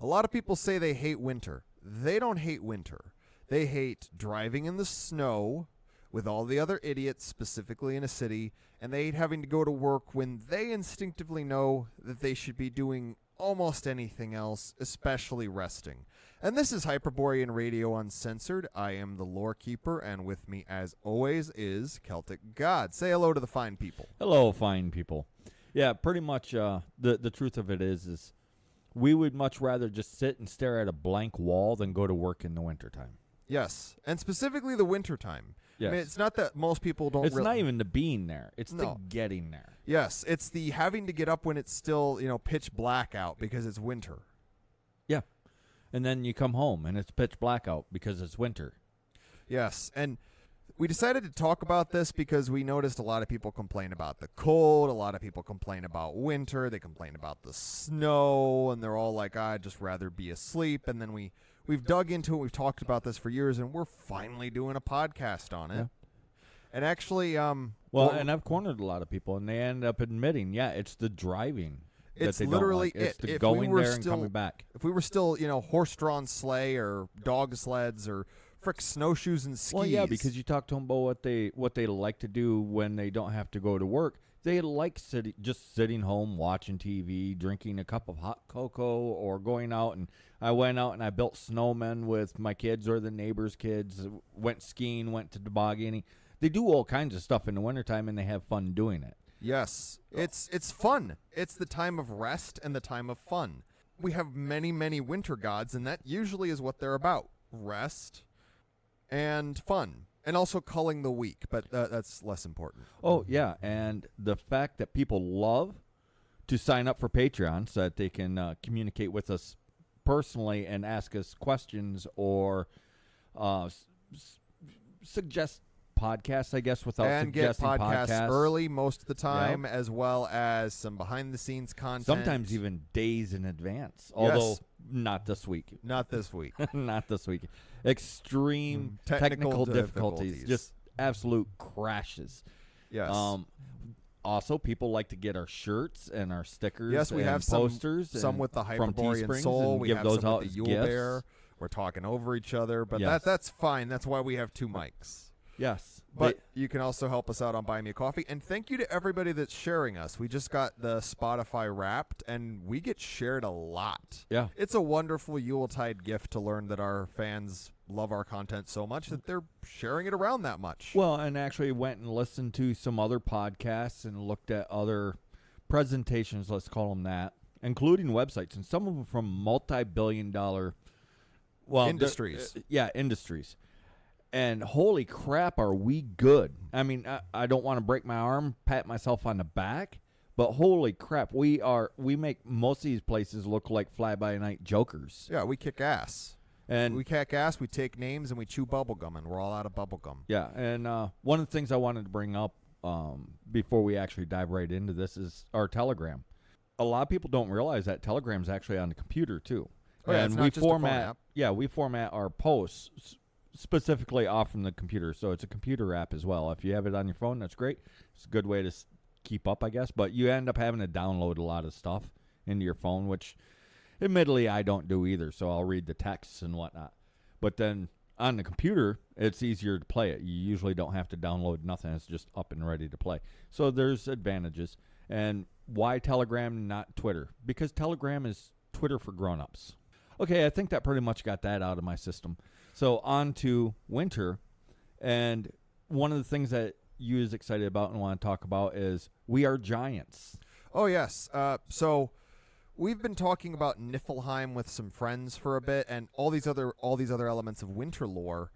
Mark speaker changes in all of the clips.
Speaker 1: A lot of people say they hate winter. They don't hate winter. They hate driving in the snow with all the other idiots, specifically in a city, and they hate having to go to work when they instinctively know that they should be doing almost anything else, especially resting. And this is Hyperborean Radio Uncensored. I am the Lore Keeper, and with me, as always, is Celtic God. Say hello to the fine people.
Speaker 2: Hello, fine people. Yeah, pretty much the truth of it is we would much rather just sit and stare at a blank wall than go to work in the wintertime.
Speaker 1: Yes, and specifically the wintertime.
Speaker 2: Yes.
Speaker 1: I mean, it's not that most people don't.
Speaker 2: It's not even the being there; it's the getting there.
Speaker 1: Yes, it's the having to get up when it's still pitch black out because it's winter.
Speaker 2: Yeah, and then you come home and it's pitch black out because it's winter.
Speaker 1: Yes, and we decided to talk about this because we noticed a lot of people complain about the cold. A lot of people complain about winter. They complain about the snow, and they're all like, "I'd just rather be asleep." And then we've dug into it. We've talked about this for years, and we're finally doing a podcast on it. Yeah. And actually, and
Speaker 2: I've cornered a lot of people, and they end up admitting, it's the driving.
Speaker 1: It's literally
Speaker 2: It's the going there and coming back.
Speaker 1: If we were still, horse-drawn sleigh or dog sleds or frick snowshoes and skis.
Speaker 2: Well, yeah, because you talk to them about what they like to do when they don't have to go to work. They like sitting home, watching TV, drinking a cup of hot cocoa, or going out. And I went out and I built snowmen with my kids or the neighbors' kids, went skiing, went to tobogganing. They do all kinds of stuff in the wintertime, and they have fun doing it.
Speaker 1: Yes, it's fun. It's the time of rest and the time of fun. We have many, many winter gods, and that usually is what they're about. Rest and fun. And also culling the weak, but that's less important.
Speaker 2: Oh, yeah, and the fact that people love to sign up for Patreon so that they can communicate with us personally and ask us questions or suggest podcasts, I guess, without
Speaker 1: and
Speaker 2: suggesting
Speaker 1: get podcasts early most of the time,
Speaker 2: Yep.
Speaker 1: as well as some behind-the-scenes content.
Speaker 2: Sometimes even days in advance, although not this week.
Speaker 1: Not this week.
Speaker 2: Not this week. Extreme technical difficulties. Just absolute crashes.
Speaker 1: Yes.
Speaker 2: Also, people like to get our shirts and our stickers.
Speaker 1: Yes, we
Speaker 2: and
Speaker 1: have
Speaker 2: posters.
Speaker 1: Some with the Hyperborean soul. We have
Speaker 2: those
Speaker 1: some
Speaker 2: out
Speaker 1: with the
Speaker 2: as
Speaker 1: Yule
Speaker 2: gifts.
Speaker 1: Bear. We're talking over each other, but
Speaker 2: Yes.
Speaker 1: that's fine. That's why we have two mics.
Speaker 2: Yes.
Speaker 1: But you can also help us out on Buy Me a Coffee. And thank you to everybody that's sharing us. We just got the Spotify Wrapped, and we get shared a lot.
Speaker 2: Yeah.
Speaker 1: It's a wonderful Yuletide gift to learn that our fans love our content so much that they're sharing it around that much.
Speaker 2: Well, and actually went and listened to some other podcasts and looked at other presentations, let's call them that, including websites, and some of them from multi-billion-dollar
Speaker 1: industries.
Speaker 2: Industries. And holy crap, are we good? I mean, I don't want to break my arm, pat myself on the back, but holy crap, we make most of these places look like fly-by-night jokers.
Speaker 1: Yeah, we kick ass.
Speaker 2: And
Speaker 1: we kick ass, we take names, and we chew bubble gum, and we're all out of bubble gum.
Speaker 2: Yeah, and one of the things I wanted to bring up before we actually dive right into this is our Telegram. A lot of people don't realize that Telegram's actually on the computer, too.
Speaker 1: Oh, yeah,
Speaker 2: and
Speaker 1: it's not just a phone app.
Speaker 2: Yeah, we format our posts specifically off from the computer, so it's a computer app as well. If you have it on your phone, that's great. It's a good way to keep up, I guess, but you end up having to download a lot of stuff into your phone, which admittedly I don't do either, so I'll read the texts and whatnot. But then on the computer, it's easier to play it. You usually don't have to download nothing. It's just up and ready to play. So there's advantages. And why Telegram, not Twitter? Because Telegram is Twitter for grown-ups. Okay, I think that pretty much got that out of my system. So on to winter, and one of the things that you is excited about and want to talk about is we are giants.
Speaker 1: Oh, yes. So we've been talking about Niflheim with some friends for a bit, and all these other elements of winter lore.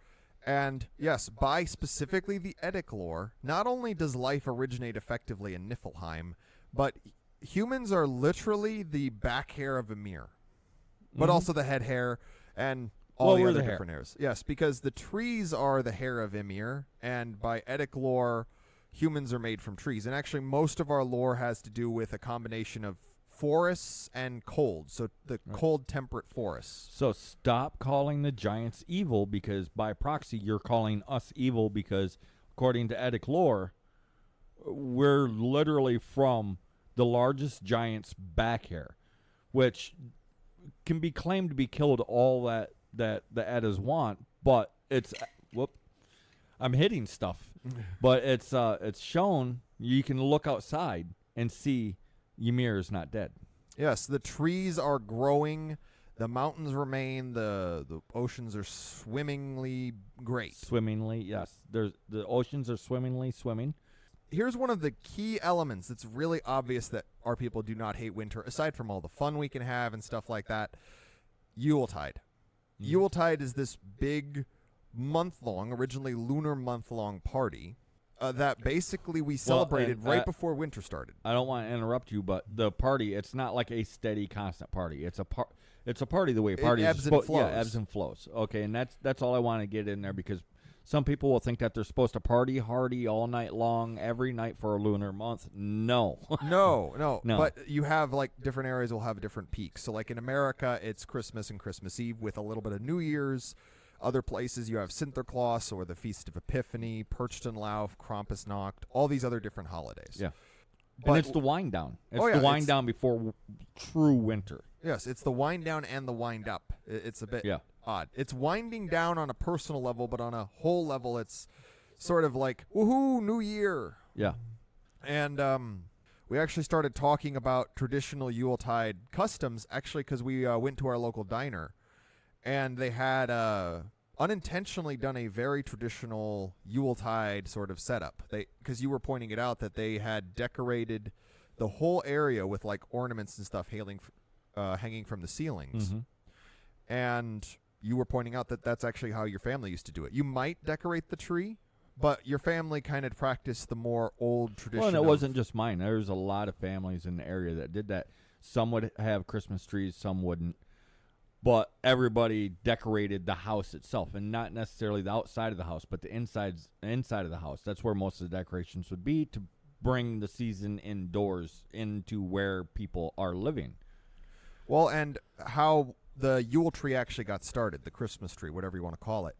Speaker 1: And yes, by specifically the Eddic lore, not only does life originate effectively in Niflheim, but humans are literally the back hair of Ymir, but also the head hair and all the other different hairs. Yes, because the trees are the hair of Ymir, and by Eddic lore, humans are made from trees. And actually, most of our lore has to do with a combination of forests and cold, so the cold temperate forests.
Speaker 2: So stop calling the giants evil, because by proxy you're calling us evil, because according to Eddic lore, we're literally from the largest giant's back hair, which can be claimed to be killed all that the Eddas want, but it's I'm hitting stuff, but it's shown you can look outside and see Ymir is not dead.
Speaker 1: Yes, the trees are growing, the mountains remain, the oceans are swimmingly great.
Speaker 2: Swimmingly, yes. The oceans are swimmingly swimming.
Speaker 1: Here's one of the key elements that's really obvious that our people do not hate winter, aside from all the fun we can have and stuff like that. Yuletide. Yuletide is this big month-long, originally lunar month-long party that basically we celebrated right before winter started.
Speaker 2: I don't want to interrupt you, but the party, it's not like a steady, constant party. It's a party the way parties
Speaker 1: ebbs and flows.
Speaker 2: Yeah, ebbs and flows. Okay, and that's all I want to get in there, because some people will think that they're supposed to party hardy all night long, every night for a lunar month. No.
Speaker 1: No. But you have, like, different areas will have different peaks. So, like, in America, it's Christmas and Christmas Eve with a little bit of New Year's. Other places, you have Sinterklaas or the Feast of Epiphany, Perchtenlauf, Krampusnacht, all these other different holidays.
Speaker 2: Yeah.
Speaker 1: But
Speaker 2: and it's the wind down. It's the wind down before true winter.
Speaker 1: Yes, it's the wind down and the wind up. It's a bit odd. It's winding down on a personal level, but on a whole level, it's sort of like, woohoo, New Year.
Speaker 2: Yeah.
Speaker 1: And we actually started talking about traditional Yuletide customs, actually, because we went to our local diner, and they had unintentionally done a very traditional Yuletide sort of setup. Because you were pointing it out that they had decorated the whole area with, like, ornaments and stuff hanging from the ceilings.
Speaker 2: Mm-hmm.
Speaker 1: And you were pointing out that that's actually how your family used to do it. You might decorate the tree, but your family kind of practiced the more old tradition.
Speaker 2: Well, and it wasn't just mine. There's a lot of families in the area that did that. Some would have Christmas trees, some wouldn't. But everybody decorated the house itself, and not necessarily the outside of the house, but the inside of the house. That's where most of the decorations would be, to bring the season indoors into where people are living.
Speaker 1: Well, and how the Yule tree actually got started, the Christmas tree, whatever you want to call it,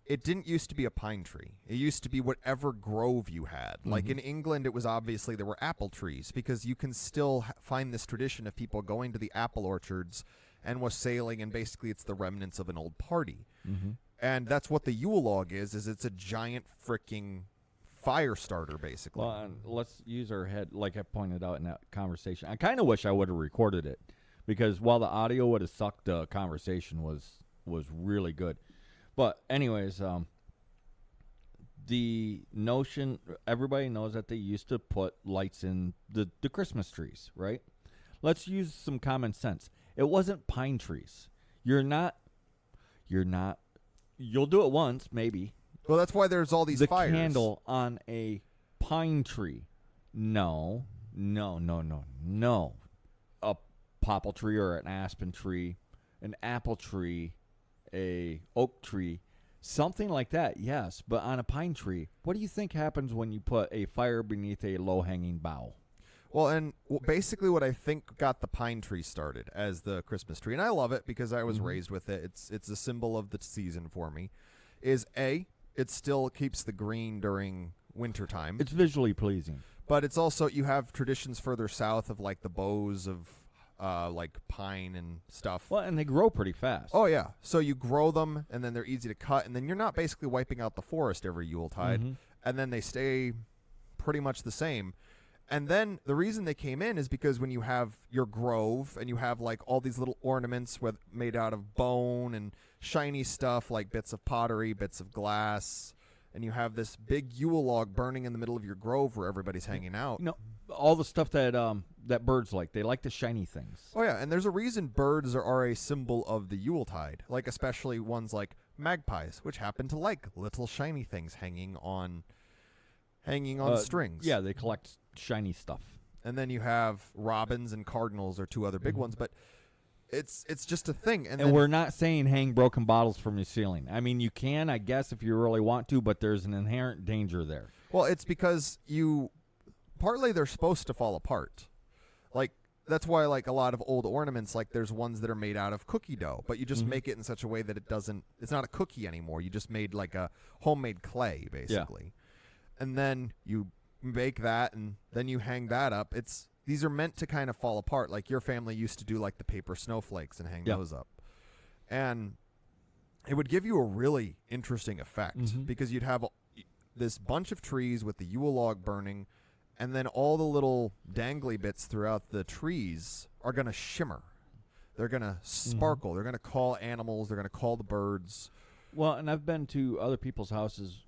Speaker 1: it didn't used to be a pine tree. It used to be whatever grove you had. Mm-hmm. Like in England, it was obviously there were apple trees, because you can still find this tradition of people going to the apple orchards and wassailing, and basically it's the remnants of an old party.
Speaker 2: Mm-hmm.
Speaker 1: And that's what the Yule log is it's a giant freaking fire starter, basically.
Speaker 2: Well, and let's use our head, like I pointed out in that conversation. I kind of wish I would have recorded it, because while the audio would have sucked, the conversation was really good. But anyways, the notion, everybody knows that they used to put lights in the Christmas trees, right? Let's use some common sense. It wasn't pine trees. You'll do it once, maybe.
Speaker 1: Well, that's why there's all these fires.
Speaker 2: The candle on a pine tree. No. A popple tree or an aspen tree, an apple tree, a oak tree, something like that, yes. But on a pine tree, what do you think happens when you put a fire beneath a low-hanging bough?
Speaker 1: Well, and basically what I think got the pine tree started as the Christmas tree, and I love it because I was raised with it. It's a symbol of the season for me, is A, it still keeps the green during wintertime.
Speaker 2: It's visually pleasing.
Speaker 1: But it's also, you have traditions further south of, like, the boughs of, like, pine and stuff.
Speaker 2: Well, and they grow pretty fast.
Speaker 1: Oh, yeah. So you grow them, and then they're easy to cut, and then you're not basically wiping out the forest every Yuletide, and then they stay pretty much the same. And then the reason they came in is because when you have your grove and you have, like, all these little ornaments made out of bone and shiny stuff like bits of pottery, bits of glass, and you have this big Yule log burning in the middle of your grove where everybody's hanging out.
Speaker 2: You know, all the stuff that birds like. They like the shiny things.
Speaker 1: Oh, yeah, and there's a reason birds are a symbol of the Yuletide, like especially ones like magpies, which happen to like little shiny things hanging on strings.
Speaker 2: Yeah, they collect shiny stuff.
Speaker 1: And then you have robins and cardinals are two other big ones, but it's just a thing. And
Speaker 2: we're not saying hang broken bottles from your ceiling. I mean, you can, I guess, if you really want to, but there's an inherent danger there.
Speaker 1: Well, it's because partly they're supposed to fall apart. Like, that's why, like, a lot of old ornaments, like, there's ones that are made out of cookie dough, but you just make it in such a way that it's not a cookie anymore. You just made, like, a homemade clay, basically. Yeah. And then you bake that, and then you hang that up. these are meant to kind of fall apart. Like your family used to do like the paper snowflakes and hang those up. And it would give you a really interesting effect because you'd have this bunch of trees with the Yule log burning, and then all the little dangly bits throughout the trees are going to shimmer. They're going to sparkle. They're going to call animals. They're going to call the birds.
Speaker 2: Well, and I've been to other people's houses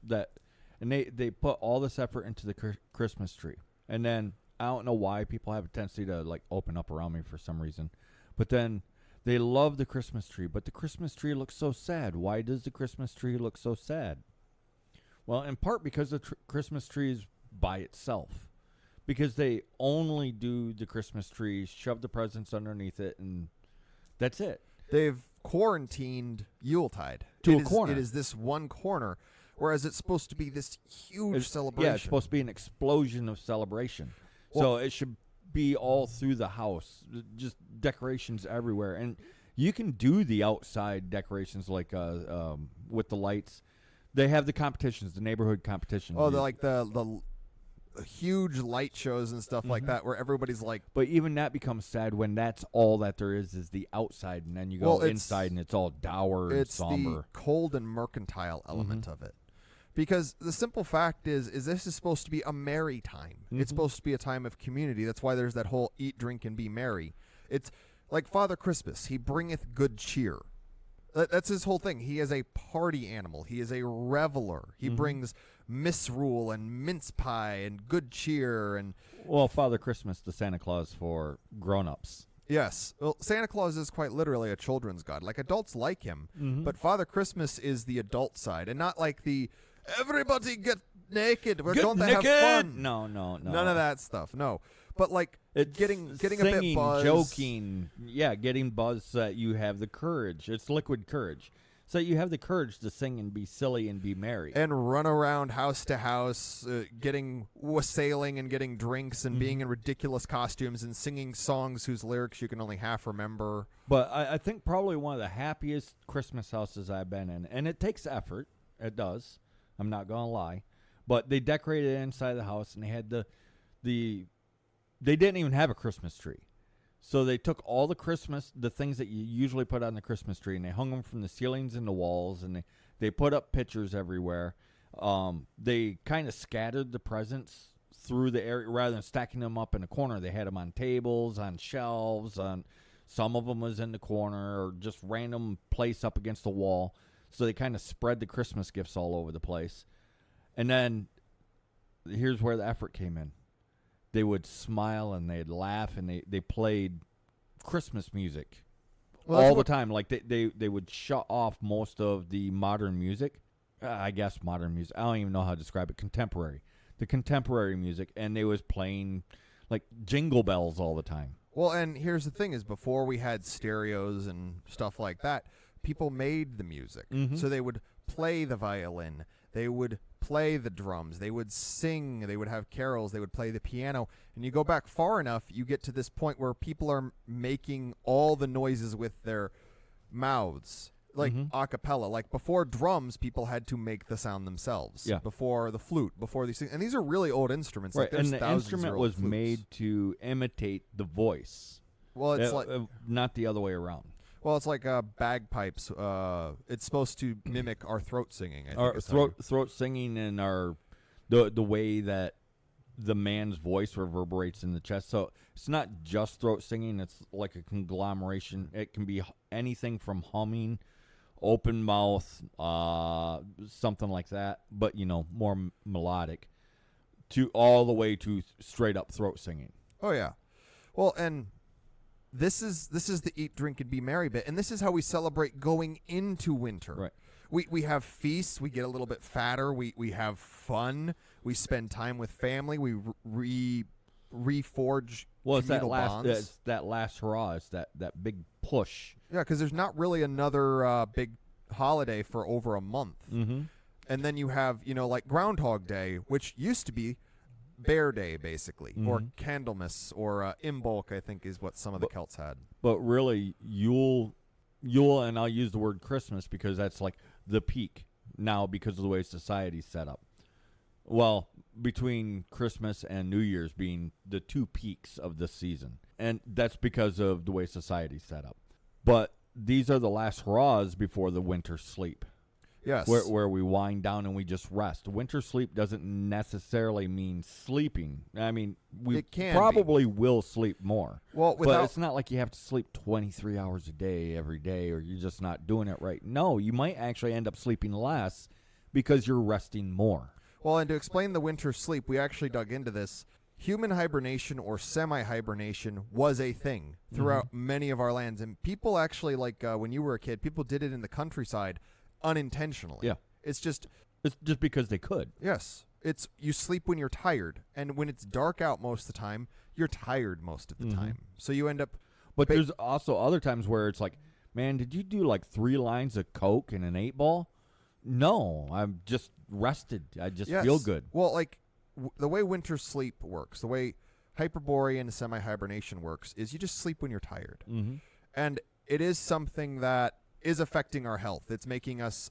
Speaker 2: and they put all this effort into the Christmas tree. And then I don't know why people have a tendency to like open up around me for some reason. But then they love the Christmas tree, but the Christmas tree looks so sad. Why does the Christmas tree look so sad? Well, in part because the Christmas tree is by itself. Because they only do the Christmas tree, shove the presents underneath it, and that's it.
Speaker 1: They've quarantined Yuletide
Speaker 2: to a corner.
Speaker 1: It is this one corner, whereas it's supposed to be this huge celebration.
Speaker 2: Yeah, it's supposed to be an explosion of celebration. So it should be all through the house, just decorations everywhere. And you can do the outside decorations like with the lights. They have the competitions, the neighborhood competitions.
Speaker 1: Oh, they're like the huge light shows and stuff like that where everybody's like...
Speaker 2: But even that becomes sad when that's all that there is the outside, and then you go inside and it's all dour and somber.
Speaker 1: It's the cold and mercantile element of it. Because the simple fact is this is supposed to be a merry time. It's supposed to be a time of community. That's why there's that whole eat, drink, and be merry. It's like Father Christmas. He bringeth good cheer. That's his whole thing. He is a party animal. He is a reveler. He brings misrule and mince pie and good cheer. And
Speaker 2: well, Father Christmas, the Santa Claus for grown-ups.
Speaker 1: Yes. Well, Santa Claus is quite literally a children's god. Like, adults like him. But Father Christmas is the adult side, and not like the everybody get naked. We're going to have fun.
Speaker 2: No.
Speaker 1: None of that stuff. No. But like getting
Speaker 2: singing,
Speaker 1: a bit buzzed,
Speaker 2: joking, getting buzzed so that you have the courage. It's liquid courage, so that you have the courage to sing and be silly and be merry
Speaker 1: and run around house to house, getting wassailing and getting drinks and being in ridiculous costumes and singing songs whose lyrics you can only half remember.
Speaker 2: But I think probably one of the happiest Christmas houses I've been in, and it takes effort. It does. I'm not gonna lie, but they decorated inside the house and they had They didn't even have a Christmas tree. So they took all the things that you usually put on the Christmas tree, and they hung them from the ceilings and the walls, and they put up pictures everywhere. They kind of scattered the presents through the area rather than stacking them up in a corner. They had them on tables, on shelves, some of them was in the corner or just random place up against the wall. So they kind of spread the Christmas gifts all over the place. And then here's where the effort came in. They would smile and they'd laugh and they played Christmas music all the time. Like they would shut off most of the modern music. I guess modern music. I don't even know how to describe it. The contemporary music, and they was playing like jingle bells all the time.
Speaker 1: Well, and here's the thing: is before we had stereos and stuff like that, people made the music. So they would play the violin. They would play the drums. They would sing. They would have carols. They would play the piano. And you go back far enough, you get to this point where people are making all the noises with their mouths, like a cappella. Like before drums, people had to make the sound themselves. Yeah. Before the flute, before these things. And these are really old instruments.
Speaker 2: Right.
Speaker 1: Like
Speaker 2: and the instrument was
Speaker 1: flutes.
Speaker 2: made to imitate the voice.
Speaker 1: Well, it's
Speaker 2: not the other way around.
Speaker 1: Well, it's like bagpipes. It's supposed to mimic our throat singing. I
Speaker 2: Our
Speaker 1: think
Speaker 2: throat singing and the way that the man's voice reverberates in the chest. So it's not just throat singing. It's like a conglomeration. It can be anything from humming, open mouth, something like that, but more melodic, to all the way to straight up throat singing.
Speaker 1: Oh yeah, well, and this is the eat, drink, and be merry bit, and this is how we celebrate going into winter.
Speaker 2: Right.
Speaker 1: We have feasts. We get a little bit fatter. We have fun. We spend time with family. We reforge.
Speaker 2: Well, it's that
Speaker 1: bonds.
Speaker 2: It's that last hurrah. It's that big push.
Speaker 1: Yeah, because there's not really another big holiday for over a month. And then you have like Groundhog Day, which used to be Bear Day, basically, or Candlemas, or Imbolc, I think is what some of the Celts had.
Speaker 2: But really, Yule, and I'll use the word Christmas because that's like the peak now because of the way society's set up. Well, between Christmas and New Year's being the two peaks of this season. And that's because of the way society's set up. But these are the last hurrahs before the winter sleep.
Speaker 1: Yes.
Speaker 2: Where we wind down and we just rest. Winter sleep doesn't necessarily mean sleeping. I mean, we probably will sleep more.
Speaker 1: Well,
Speaker 2: but it's not like you have to sleep 23 hours a day every day or you're just not doing it right. No, you might actually end up sleeping less because you're resting more.
Speaker 1: Well, and to explain the winter sleep, we actually dug into this. Human hibernation or semi-hibernation was a thing throughout many of our lands. And people actually, like when you were a kid, people did it in the countryside unintentionally.
Speaker 2: Yeah.
Speaker 1: It's just
Speaker 2: because they could.
Speaker 1: Yes. It's you sleep when you're tired. And when it's dark out most of the time, you're tired most of the time. So you end up...
Speaker 2: But there's also other times where it's like, man, did you do like 3 lines of Coke and an 8-ball? No, I'm just rested. I just feel good.
Speaker 1: Well, like the way winter sleep works, the way Hyperborean semi-hibernation works is you just sleep when you're tired. And it is something that is affecting our health. It's making us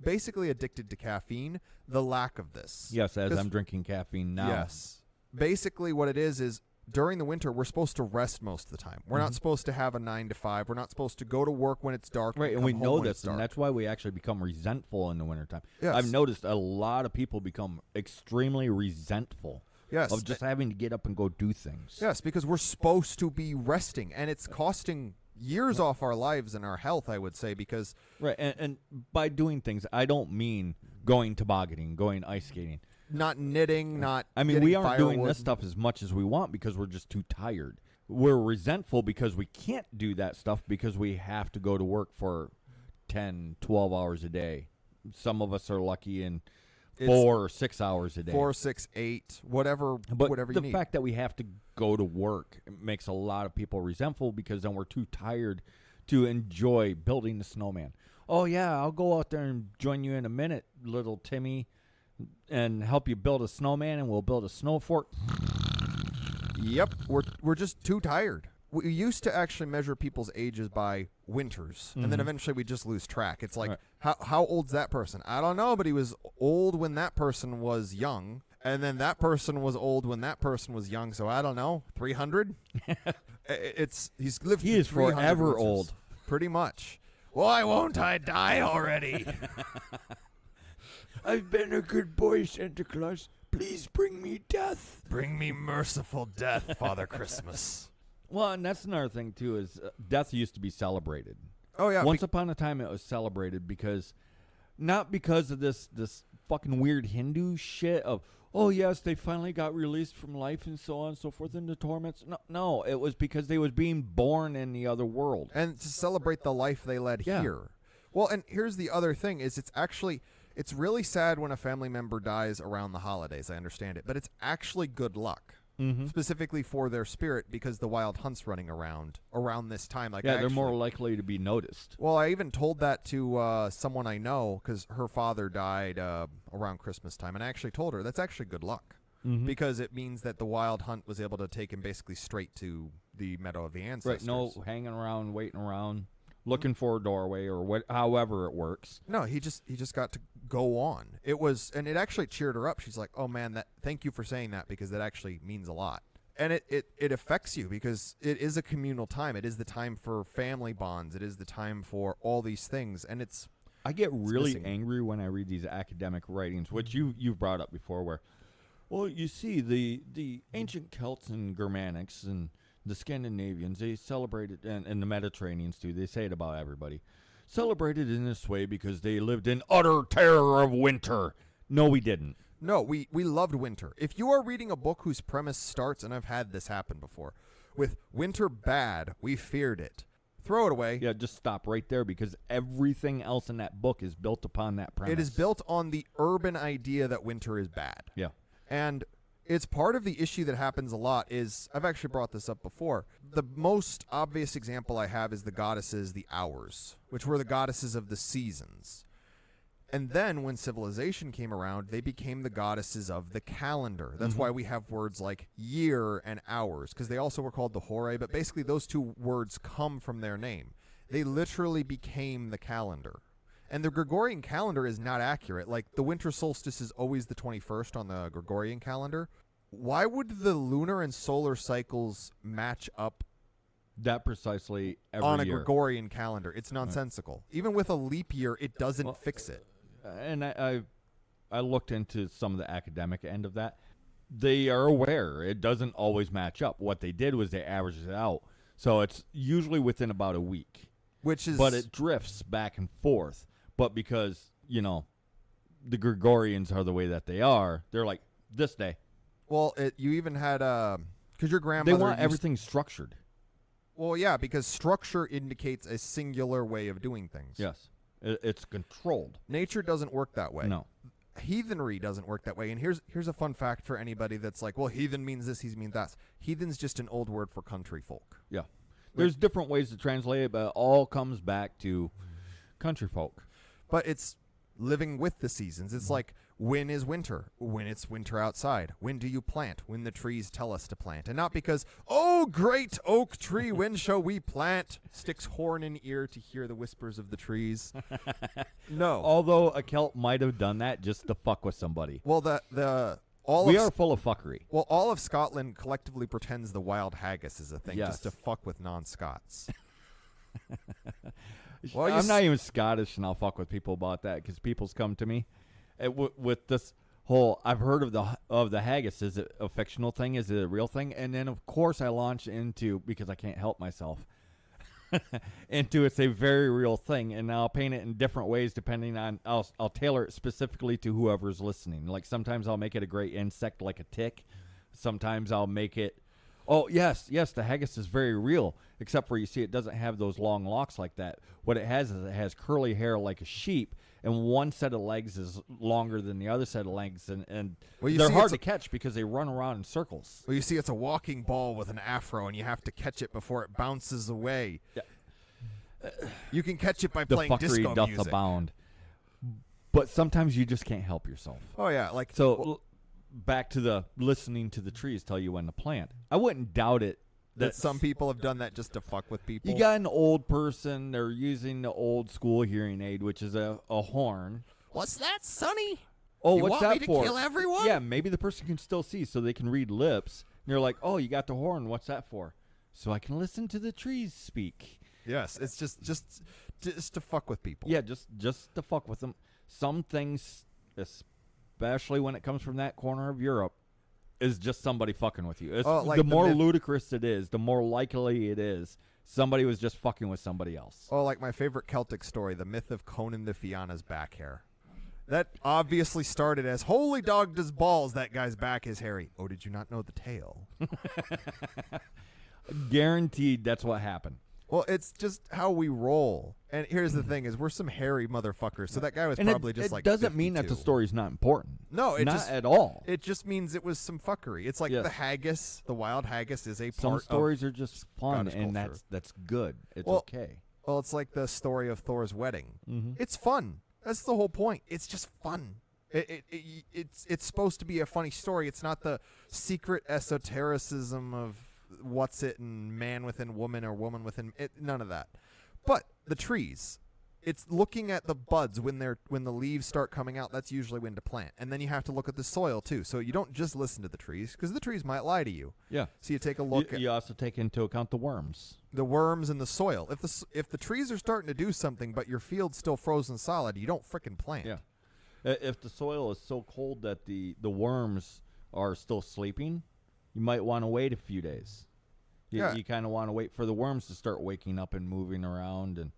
Speaker 1: basically addicted to caffeine, the lack of this.
Speaker 2: Yes, as I'm drinking caffeine now.
Speaker 1: Yes. Basically what it is during the winter, we're supposed to rest most of the time. We're not supposed to have a 9 to 5. We're not supposed to go to work when it's dark.
Speaker 2: Right, and we know this, and that's why we actually become resentful in the wintertime.
Speaker 1: Yes.
Speaker 2: I've noticed a lot of people become extremely resentful of just having to get up and go do things.
Speaker 1: Yes, because we're supposed to be resting, and it's costing years off our lives and our health, I would say, because...
Speaker 2: Right, and by doing things, I don't mean going tobogganing, going ice skating.
Speaker 1: Not knitting, not
Speaker 2: I mean, we aren't
Speaker 1: firewood.
Speaker 2: doing this stuff as much as we want because we're just too tired. We're resentful because we can't do that stuff because we have to go to work for 10, 12 hours a day. Some of us are lucky in 4 or 6 hours a day.
Speaker 1: 4, 6, 8, whatever you need.
Speaker 2: The fact that we have to go to work makes a lot of people resentful because then we're too tired to enjoy building the snowman. Oh, yeah, I'll go out there and join you in a minute, little Timmy, and help you build a snowman, and we'll build a snow fort.
Speaker 1: Yep, we're just too tired. We used to actually measure people's ages by winters, and then eventually we just lose track. It's like, how old's that person? I don't know, but he was old when that person was young, and then that person was old when that person was young, so I don't know, 300? He's lived
Speaker 2: He is
Speaker 1: 300
Speaker 2: forever
Speaker 1: winters,
Speaker 2: old.
Speaker 1: Pretty much. Why won't I die already?
Speaker 2: I've been a good boy, Santa Claus. Please bring me death.
Speaker 1: Bring me merciful death, Father Christmas.
Speaker 2: Well, and that's another thing, too, is death used to be celebrated.
Speaker 1: Oh, yeah.
Speaker 2: Once upon a time, it was celebrated not because of this fucking weird Hindu shit of, oh, yes, they finally got released from life and so on and so forth into torments. No, it was because they was being born in the other world.
Speaker 1: And to celebrate the life they led here. Well, and here's the other thing, is it's really sad when a family member dies around the holidays, I understand it, but it's actually good luck. Specifically for their spirit because the wild hunt's running around this time.
Speaker 2: They're more likely to be noticed.
Speaker 1: Well, I even told that to someone I know because her father died around Christmas time, and I actually told her that's actually good luck because it means that the wild hunt was able to take him basically straight to the meadow of the ancestors.
Speaker 2: Right, no hanging around, waiting around, looking for a doorway or however it works.
Speaker 1: No, he just got to go on. And it actually cheered her up. She's like, "Oh man, thank you for saying that because that actually means a lot." And it affects you because it is a communal time. It is the time for family bonds. It is the time for all these things, and
Speaker 2: I get really angry when I read these academic writings, which you've brought up before, where, well, you see the ancient Celts and Germanics and the Scandinavians, they celebrated, and the Mediterraneans too, they say it about everybody, celebrated in this way because they lived in utter terror of winter. No, we didn't.
Speaker 1: No, we loved winter. If you are reading a book whose premise starts, and I've had this happen before, with winter bad, we feared it, throw it away.
Speaker 2: Yeah, just stop right there because everything else in that book is built upon that premise.
Speaker 1: It is built on the urban idea that winter is bad.
Speaker 2: Yeah.
Speaker 1: And it's part of the issue that happens a lot is, I've actually brought this up before, the most obvious example I have is the goddesses, the hours, which were the goddesses of the seasons. And then when civilization came around, they became the goddesses of the calendar. That's why we have words like year and hours, because they also were called the Hore, but basically those two words come from their name. They literally became the calendar. And the Gregorian calendar is not accurate. Like, the winter solstice is always the 21st on the Gregorian calendar. Why would the lunar and solar cycles match up
Speaker 2: That precisely every
Speaker 1: on a
Speaker 2: year.
Speaker 1: Gregorian calendar? It's nonsensical. Even with a leap year, it doesn't fix it.
Speaker 2: And I looked into some of the academic end of that. They are aware it doesn't always match up. What they did was they averaged it out. So it's usually within about a week. But it drifts back and forth. But because, the Gregorians are the way that they are, they're like, this day.
Speaker 1: Well, you even had, because your grandmother...
Speaker 2: They want everything structured.
Speaker 1: Well, yeah, because structure indicates a singular way of doing things.
Speaker 2: Yes. It's controlled.
Speaker 1: Nature doesn't work that way.
Speaker 2: No.
Speaker 1: Heathenry doesn't work that way. And here's a fun fact for anybody that's like, well, heathen means this, he means that. Heathen's just an old word for country folk.
Speaker 2: Yeah. There's different ways to translate it, but it all comes back to country folk.
Speaker 1: But it's living with the seasons. It's like, when is winter? When it's winter outside. When do you plant? When the trees tell us to plant. And not because, oh, great oak tree, when shall we plant? Sticks horn in ear to hear the whispers of the trees. No.
Speaker 2: Although a Celt might have done that just to fuck with somebody.
Speaker 1: Well,
Speaker 2: we are full of fuckery.
Speaker 1: Well, all of Scotland collectively pretends the wild haggis is a thing,
Speaker 2: Yes.
Speaker 1: just to fuck with non-Scots.
Speaker 2: I'm not even Scottish, and I'll fuck with people about that because people's come to me with this whole. I've heard of the haggis. Is it a fictional thing? Is it a real thing? And then of course I launch into, because I can't help myself, into it's a very real thing, and I'll paint it in different ways depending on. I'll tailor it specifically to whoever's listening. Like sometimes I'll make it a great insect, like a tick. Sometimes I'll make it. Oh, yes, the haggis is very real, except for, you see, it doesn't have those long locks like that. What it has is it has curly hair like a sheep, and one set of legs is longer than the other set of legs, and they're hard to catch because they run around in circles.
Speaker 1: Well, you see, it's a walking ball with an afro, and you have to catch it before it bounces away.
Speaker 2: Yeah.
Speaker 1: You can catch it by playing disco music.
Speaker 2: The fuckery doth abound. But sometimes you just can't help yourself.
Speaker 1: Oh, yeah.
Speaker 2: Back to the listening to the trees tell you when to plant. I wouldn't doubt it
Speaker 1: that some people have done that just to fuck with people.
Speaker 2: You got an old person, they're using the old school hearing aid, which is a horn.
Speaker 1: What's that, Sonny?
Speaker 2: Oh,
Speaker 1: you
Speaker 2: what's
Speaker 1: want
Speaker 2: that
Speaker 1: me to
Speaker 2: for?
Speaker 1: Kill everyone?
Speaker 2: Yeah, maybe the person can still see, so they can read lips. And you're like, oh, you got the horn. What's that for? So I can listen to the trees speak.
Speaker 1: Yes, it's just to fuck with people.
Speaker 2: Yeah, just to fuck with them. Some things, especially when it comes from that corner of Europe, is just somebody fucking with you. The more ludicrous it is, the more likely it is somebody was just fucking with somebody else.
Speaker 1: Oh, like my favorite Celtic story, the myth of Conan the Fianna's back hair. That obviously started as, holy dog does balls, that guy's back is hairy. Oh, did you not know the tale?
Speaker 2: Guaranteed that's what happened.
Speaker 1: Well, it's just how we roll. And here's the thing is, we're some hairy motherfuckers, so that guy was probably just like 52.
Speaker 2: It doesn't mean that the story's not important.
Speaker 1: No,
Speaker 2: not at all.
Speaker 1: It just means it was some fuckery. It's like the haggis, the wild haggis is a part of
Speaker 2: some stories are just fun, and
Speaker 1: culture.
Speaker 2: that's good. It's okay.
Speaker 1: Well, it's like the story of Thor's wedding.
Speaker 2: Mm-hmm.
Speaker 1: It's fun. That's the whole point. It's just fun. It's supposed to be a funny story. It's not the secret esotericism of what's it and man within woman or woman within it. None of that. But the trees, it's looking at the buds when the leaves start coming out. That's usually when to plant. And then you have to look at the soil too. So you don't just listen to the trees, because the trees might lie to you.
Speaker 2: Yeah.
Speaker 1: So you take a look at.
Speaker 2: You also take into account the worms.
Speaker 1: The worms in the soil. If the trees are starting to do something, but your field's still frozen solid, you don't frickin' plant.
Speaker 2: Yeah. If the soil is so cold that the worms are still sleeping, you might want to wait a few days. You kind of want to wait for the worms to start waking up and moving around. And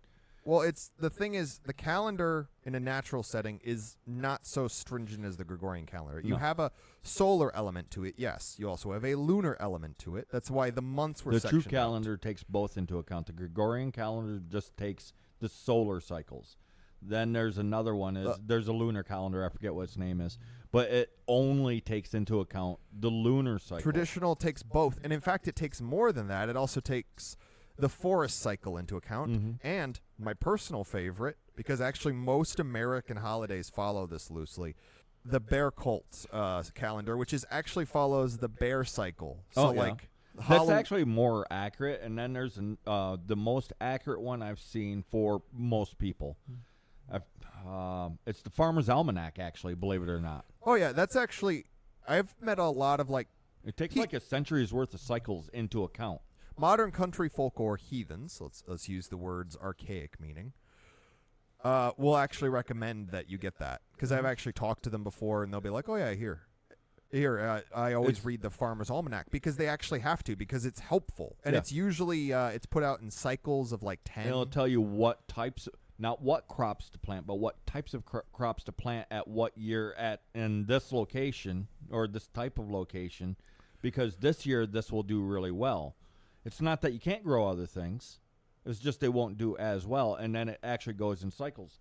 Speaker 1: well, the thing is, the calendar in a natural setting is not so stringent as the Gregorian calendar. You have a solar element to it, yes. You also have a lunar element to it. That's why the months were sectioned out.
Speaker 2: The true calendar takes both into account. The Gregorian calendar just takes the solar cycles. Then there's another one. There's a lunar calendar. I forget what its name is. But it only takes into account the lunar cycle.
Speaker 1: Traditional takes both. And in fact, it takes more than that. It also takes the forest cycle into account.
Speaker 2: Mm-hmm.
Speaker 1: And my personal favorite, because actually most American holidays follow this loosely, the bear cult calendar, which actually follows the bear cycle. So
Speaker 2: that's actually more accurate. And then there's the most accurate one I've seen for most people. It's the Farmer's Almanac, actually, believe it or not.
Speaker 1: Oh, yeah, that's actually... I've met a lot of, like...
Speaker 2: It takes like a century's worth of cycles into account.
Speaker 1: Modern country folk or heathens, let's use the words archaic meaning, will actually recommend that you get that. Because I've actually talked to them before, and they'll be like, oh, yeah, here, I always read the Farmer's Almanac, because they actually have to, because it's helpful. And it's usually, it's put out in cycles of like 10.
Speaker 2: And it'll tell you what types, not what crops to plant, but what types of crops to plant at what year in this location, or this type of location, because this year this will do really well. It's not that you can't grow other things. It's just they won't do as well, and then it actually goes in cycles.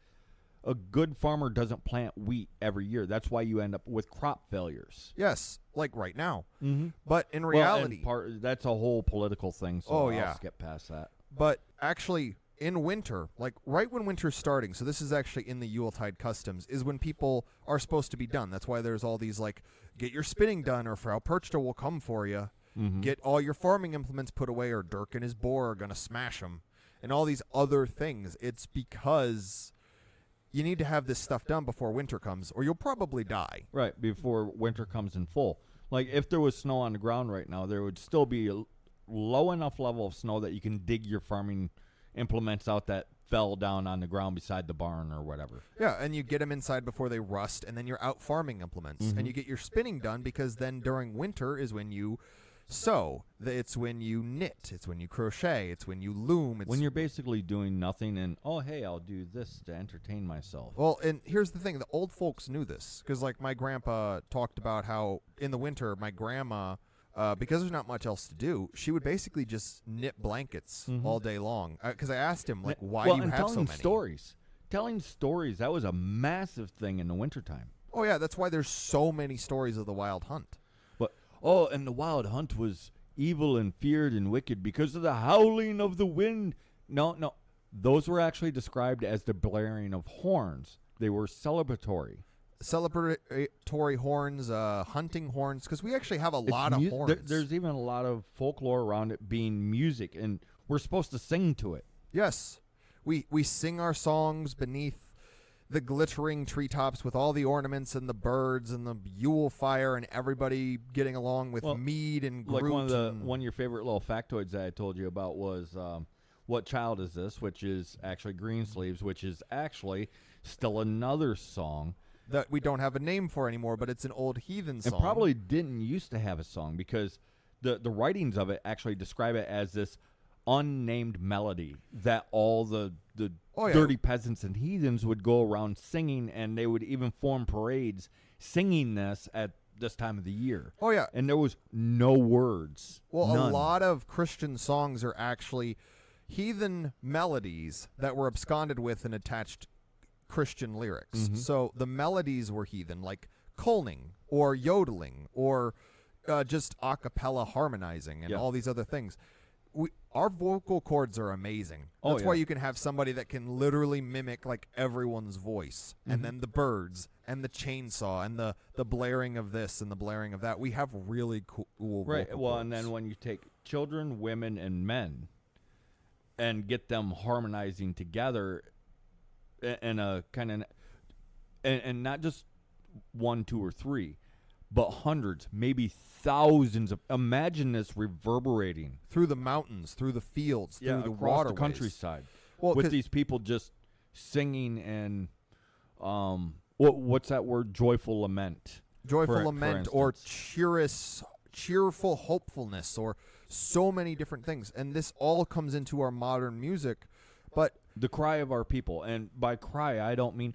Speaker 2: A good farmer doesn't plant wheat every year. That's why you end up with crop failures.
Speaker 1: Yes, like right now.
Speaker 2: Mm-hmm.
Speaker 1: But in reality...
Speaker 2: that's a whole political thing, so I'll skip past that.
Speaker 1: But actually, in winter, like right when winter's starting, so this is actually in the Yuletide customs, is when people are supposed to be done. That's why there's all these, like, get your spinning done, or Frau Perchta will come for you. Mm-hmm. Get all your farming implements put away, or Dirk and his boar are going to smash them. And all these other things. It's because... you need to have this stuff done before winter comes, or you'll probably die.
Speaker 2: Right, before winter comes in full. Like, if there was snow on the ground right now, there would still be a low enough level of snow that you can dig your farming implements out that fell down on the ground beside the barn or whatever.
Speaker 1: Yeah, and you get them inside before they rust, and then you're out farming implements. Mm-hmm. And you get your spinning done, because then during winter is when you sew. It's when you knit. It's when you crochet. It's when you loom. It's
Speaker 2: when you're basically doing nothing and, oh, hey, I'll do this to entertain myself.
Speaker 1: Well, and here's the thing. The old folks knew this, because, like, my grandpa talked about how in the winter my grandma, because there's not much else to do, she would basically just knit blankets all day long. Because I asked him, like, why do you have so many?
Speaker 2: Telling stories, that was a massive thing in the wintertime.
Speaker 1: Oh, yeah, that's why there's so many stories of the Wild Hunt.
Speaker 2: Oh, and the Wild Hunt was evil and feared and wicked because of the howling of the wind. No. Those were actually described as the blaring of horns. They were celebratory.
Speaker 1: Celebratory horns, hunting horns, because we actually have a lot of horns.
Speaker 2: There's even a lot of folklore around it being music, and we're supposed to sing to it.
Speaker 1: Yes. We sing our songs beneath the glittering treetops with all the ornaments and the birds and the Yule fire and everybody getting along with mead and Groot.
Speaker 2: Like one of your favorite little factoids that I told you about was What Child Is This?, which is actually Greensleeves, which is actually still another song
Speaker 1: that we don't have a name for anymore, but it's an old heathen song.
Speaker 2: It probably didn't used to have a song, because the writings of it actually describe it as this unnamed melody that all the dirty peasants and heathens would go around singing, and they would even form parades singing this at this time of the year.
Speaker 1: Oh, yeah.
Speaker 2: And there was no words.
Speaker 1: Well,
Speaker 2: none.
Speaker 1: A lot of Christian songs are actually heathen melodies that were absconded with and attached Christian lyrics. Mm-hmm. So the melodies were heathen, like coling or yodeling or just a cappella harmonizing and all these other things. Our vocal cords are amazing. That's why you can have somebody that can literally mimic like everyone's voice, and then the birds and the chainsaw and the blaring of this and the blaring of that. We have really cool
Speaker 2: right.
Speaker 1: vocal
Speaker 2: Well,
Speaker 1: cords.
Speaker 2: and then when you take children, women, and men and get them harmonizing together in a kind of, and not just 1, 2, or 3, but hundreds, maybe thousands of. Imagine this reverberating
Speaker 1: through the mountains, through the fields, through the
Speaker 2: across
Speaker 1: waterways.
Speaker 2: the countryside.
Speaker 1: Well,
Speaker 2: with these people just singing and what's that word? Joyful lament.
Speaker 1: Joyful lament, or cheerful hopefulness, or so many different things. And this all comes into our modern music, but
Speaker 2: the cry of our people, and by cry I don't mean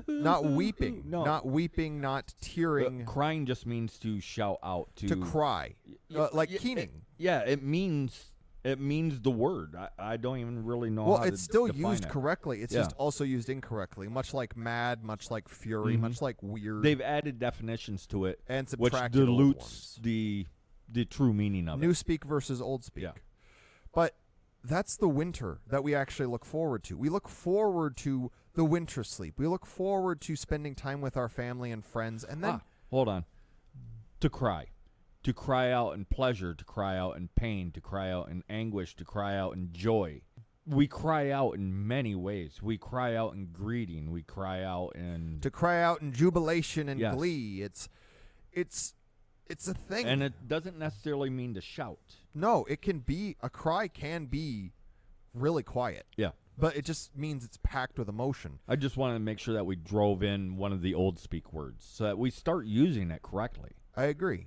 Speaker 1: not weeping, not tearing.
Speaker 2: Crying just means to shout out, to
Speaker 1: cry, like keening.
Speaker 2: It means the word. I don't even really know.
Speaker 1: Well,
Speaker 2: how
Speaker 1: it's
Speaker 2: to
Speaker 1: still
Speaker 2: define
Speaker 1: used
Speaker 2: it.
Speaker 1: correctly. It's just also used incorrectly. Much like mad, much like fury, much like weird.
Speaker 2: They've added definitions to it,
Speaker 1: and
Speaker 2: which dilutes the true meaning of
Speaker 1: New speak versus old speak.
Speaker 2: Yeah.
Speaker 1: But that's the winter that we actually look forward to. We look forward to the winter sleep. We look forward to spending time with our family and friends. And then
Speaker 2: hold on. To cry out in pleasure, to cry out in pain, to cry out in anguish, to cry out in joy. we cry out in many ways. We cry out in greeting. We cry out in
Speaker 1: To cry out in jubilation and
Speaker 2: Yes.
Speaker 1: glee. It's a thing.
Speaker 2: and it doesn't necessarily mean to shout.
Speaker 1: No, a cry can be really quiet.
Speaker 2: Yeah.
Speaker 1: But it just means it's packed with emotion.
Speaker 2: I just wanted to make sure that we drove in one of the old speak words so that we start using it correctly.
Speaker 1: I agree.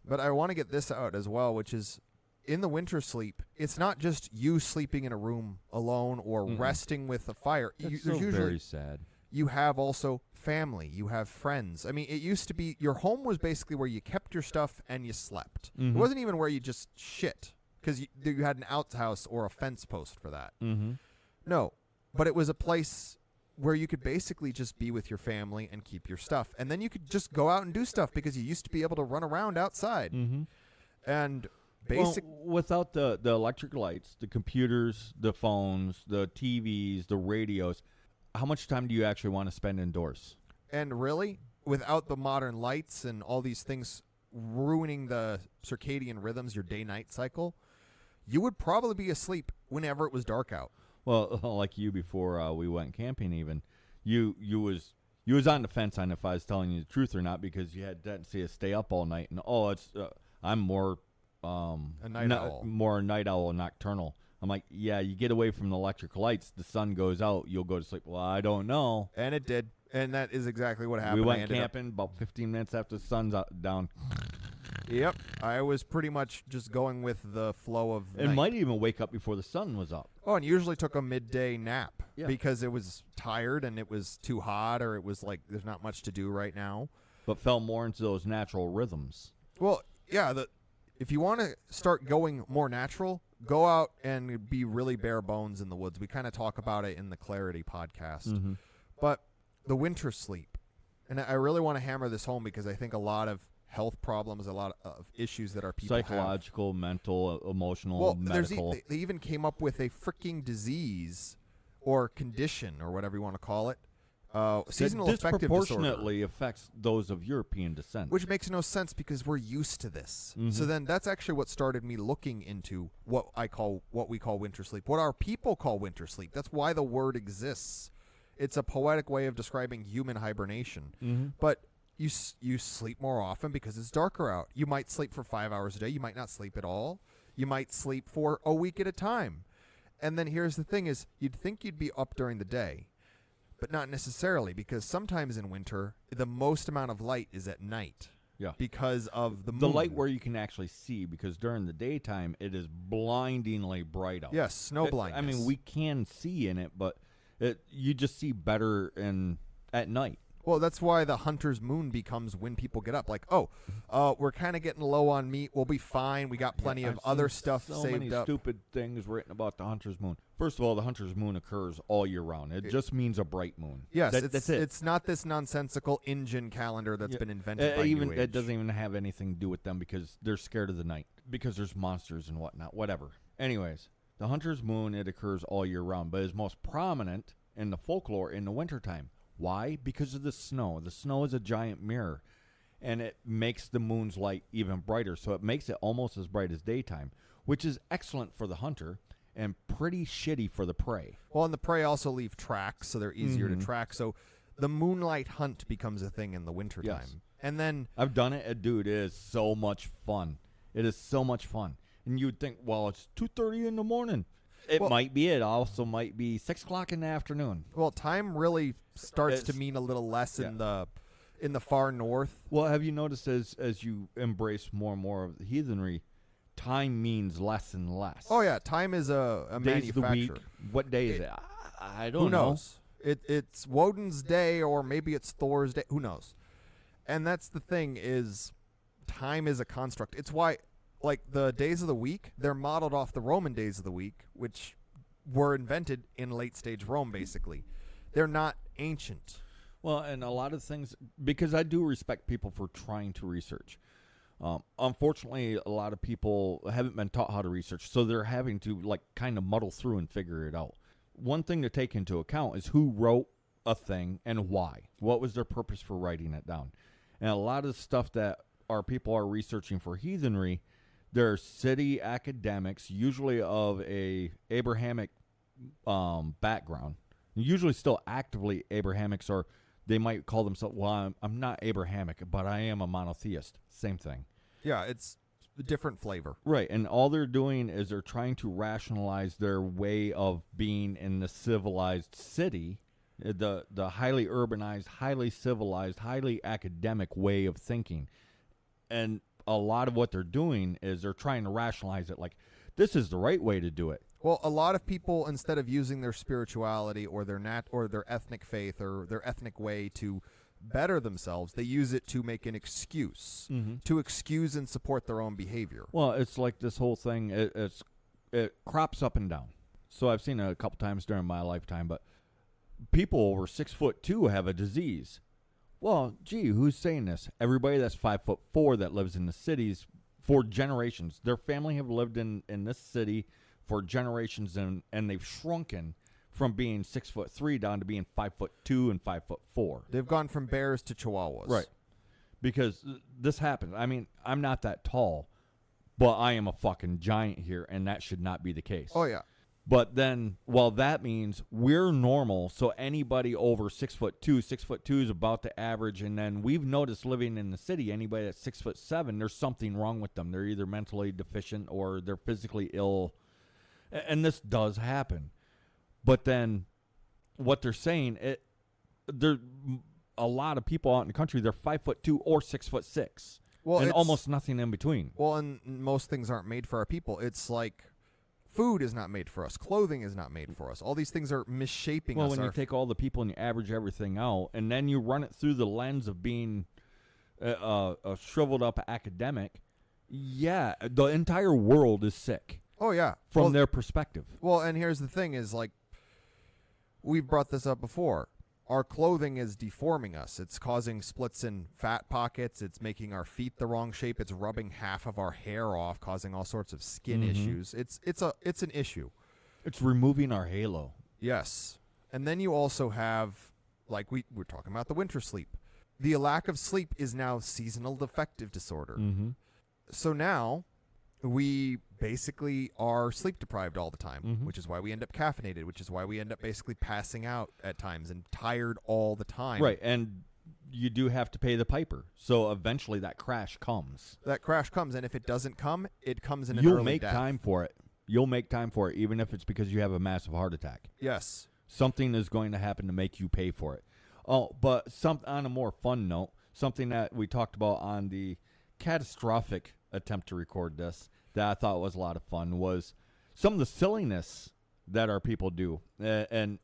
Speaker 1: But I want to get this out as well, which is in the winter sleep, it's not just you sleeping in a room alone or resting with a fire.
Speaker 2: That's
Speaker 1: There's usually
Speaker 2: very sad.
Speaker 1: you have also family, you have friends. I mean, it used to be your home was basically where you kept your stuff and you slept. It wasn't even where you just shit because you had an outhouse or a fence post for that.
Speaker 2: Mm-hmm.
Speaker 1: No, but it was a place where you could basically just be with your family and keep your stuff. And then you could just go out and do stuff because you used to be able to run around outside.
Speaker 2: Mm-hmm.
Speaker 1: And
Speaker 2: Well, without the electric lights, the computers, the phones, the TVs, the radios, how much time do you actually want to spend indoors?
Speaker 1: And really, without the modern lights and all these things ruining the circadian rhythms, your day-night cycle, you would probably be asleep whenever it was dark out.
Speaker 2: Well, like you before we went camping, even you was on the fence on if I was telling you the truth or not because you had tendency to stay up all night and I'm more
Speaker 1: A night owl.
Speaker 2: more night owl and nocturnal. I'm like, yeah, you get away from the electric lights, the sun goes out, you'll go to sleep. Well, I don't know.
Speaker 1: And it did. And that is exactly what happened.
Speaker 2: We
Speaker 1: I
Speaker 2: went
Speaker 1: ended up-
Speaker 2: camping about 15 minutes after the sun's down.
Speaker 1: Yep. I was pretty much just going with the flow of
Speaker 2: It
Speaker 1: night.
Speaker 2: might even wake up before the sun was up.
Speaker 1: Oh, and usually took a midday nap
Speaker 2: Yeah.
Speaker 1: because it was tired and it was too hot or it was like there's not much to do right now.
Speaker 2: But fell more into those natural rhythms.
Speaker 1: Well, yeah, if you want to start going more natural, go out and be really bare bones in the woods. We kind of talk about it in the Clarity podcast.
Speaker 2: Mm-hmm.
Speaker 1: But the winter sleep, and I really want to hammer this home because I think a lot of health problems, a lot of issues that our people
Speaker 2: Psychological, mental, emotional,
Speaker 1: well,
Speaker 2: medical.
Speaker 1: they even came up with a freaking disease or condition or whatever you want to call it. Seasonal
Speaker 2: that
Speaker 1: affective disorder.
Speaker 2: disproportionately affects those of European descent.
Speaker 1: Which makes no sense because we're used to this. So then that's actually what started me looking into what we call winter sleep, what our people call winter sleep. That's why the word exists. It's a poetic way of describing human hibernation. But you sleep more often because it's darker out. You might sleep for 5 hours a day. You might not sleep at all. You might sleep for a week at a time. And then here's the thing is you'd think you'd be up during the day. But not necessarily, because sometimes in winter, the most amount of light is at night.
Speaker 2: Yeah.
Speaker 1: Because of the moon.
Speaker 2: The light where you can actually see, because during the daytime, it is blindingly bright out.
Speaker 1: Yes, snow blindness.
Speaker 2: I mean, we can see in it, but you just see better at night.
Speaker 1: Well, that's why the hunter's moon becomes when people get up. Like, we're kind of getting low on meat. We'll be fine. We got plenty of
Speaker 2: I've
Speaker 1: other
Speaker 2: seen
Speaker 1: stuff
Speaker 2: so
Speaker 1: saved
Speaker 2: many
Speaker 1: up.
Speaker 2: stupid things written about the hunter's moon. First of all, the hunter's moon occurs all year round. It just means a bright moon.
Speaker 1: Yes,
Speaker 2: that's it.
Speaker 1: It's not this nonsensical Indian calendar that's been invented by
Speaker 2: even
Speaker 1: New Age.
Speaker 2: it doesn't even have anything to do with them because they're scared of the night because there's monsters and whatnot. Whatever. Anyways, the hunter's moon, it occurs all year round, but is most prominent in the folklore in the wintertime. Why? Because of the snow. The snow is a giant mirror, and it makes the moon's light even brighter, so it makes it almost as bright as daytime, which is excellent for the hunter and pretty shitty for the prey.
Speaker 1: Well, and the prey also leave tracks, so they're easier to track. So the moonlight hunt becomes a thing in the wintertime.
Speaker 2: Yes.
Speaker 1: And then
Speaker 2: I've done it, and dude, it is so much fun. It is so much fun. And you'd think, well, it's 2:30 in the morning. It might be. It also might be 6 o'clock in the afternoon.
Speaker 1: well, time really starts to mean a little less in the far north.
Speaker 2: Well, have you noticed as you embrace more and more of the heathenry, time means less and less.
Speaker 1: Oh yeah, time is a
Speaker 2: Days of the
Speaker 1: manufacturer.
Speaker 2: week. What day is it? I don't
Speaker 1: Who
Speaker 2: know.
Speaker 1: knows? It's Woden's day or maybe it's Thor's day. Who knows? And that's the thing is time is a construct. It's why like the days of the week, they're modeled off the Roman days of the week, which were invented in late stage Rome basically. They're not ancient.
Speaker 2: Well, and a lot of things, because I do respect people for trying to research. Unfortunately, a lot of people haven't been taught how to research, so they're having to like kind of muddle through and figure it out. One thing to take into account is who wrote a thing and why. What was their purpose for writing it down? And a lot of the stuff that our people are researching for heathenry, they're city academics, usually of a Abrahamic background, usually still actively Abrahamics, or they might call themselves, well, I'm not Abrahamic, but I am a monotheist. Same thing.
Speaker 1: Yeah, it's a different flavor.
Speaker 2: Right, and all they're doing is they're trying to rationalize their way of being in the civilized city, the highly urbanized, highly civilized, highly academic way of thinking. And a lot of what they're doing is they're trying to rationalize it like, this is the right way to do it.
Speaker 1: Well, a lot of people, instead of using their spirituality or their ethnic faith or their ethnic way to better themselves, they use it to make an excuse, to excuse and support their own behavior.
Speaker 2: Well, it's like this whole thing, it crops up and down. So I've seen it a couple times during my lifetime, but people over 6'2" have a disease. Well, gee, who's saying this? Everybody that's 5'4" that lives in the cities for generations. Their family have lived in this city for generations, and they've shrunken from being 6'3" down to being 5'2" and 5'4".
Speaker 1: They've gone from bears to chihuahuas.
Speaker 2: Right. Because this happens. I mean, I'm not that tall, but I am a fucking giant here, and that should not be the case.
Speaker 1: Oh, yeah.
Speaker 2: But then, well, that means we're normal, so anybody over 6'2", 6'2" is about the average, and then we've noticed living in the city, anybody that's 6'7", there's something wrong with them. They're either mentally deficient or they're physically ill, and this does happen. But then, what they're saying, there a lot of people out in the country, they're 5'2" or 6'6",
Speaker 1: well,
Speaker 2: and almost nothing in between.
Speaker 1: Well, and most things aren't made for our people. It's like food is not made for us. Clothing is not made for us. All these things are misshaping us.
Speaker 2: Well, when you take all the people and you average everything out, and then you run it through the lens of being a shriveled up academic, yeah, the entire world is sick.
Speaker 1: Oh, yeah.
Speaker 2: From their perspective.
Speaker 1: Well, and here's the thing is, like, we've brought this up before. Our clothing is deforming us. It's causing splits in fat pockets. It's making our feet the wrong shape. It's rubbing half of our hair off, causing all sorts of skin issues. It's an issue.
Speaker 2: It's removing our halo.
Speaker 1: Yes. And then you also have, like we're talking about the winter sleep. The lack of sleep is now seasonal defective disorder. So now we basically are sleep deprived all the time, which is why we end up caffeinated, which is why we end up basically passing out at times and tired all the time.
Speaker 2: Right, and you do have to pay the piper. So eventually that crash comes.
Speaker 1: That crash comes, and if it doesn't come, it comes in an
Speaker 2: You'll
Speaker 1: early
Speaker 2: make
Speaker 1: death.
Speaker 2: time for it. You'll make time for it, even if it's because you have a massive heart attack.
Speaker 1: Yes.
Speaker 2: Something is going to happen to make you pay for it. Oh, but on a more fun note, something that we talked about on the catastrophic attempt to record this that I thought was a lot of fun was some of the silliness that our people do. And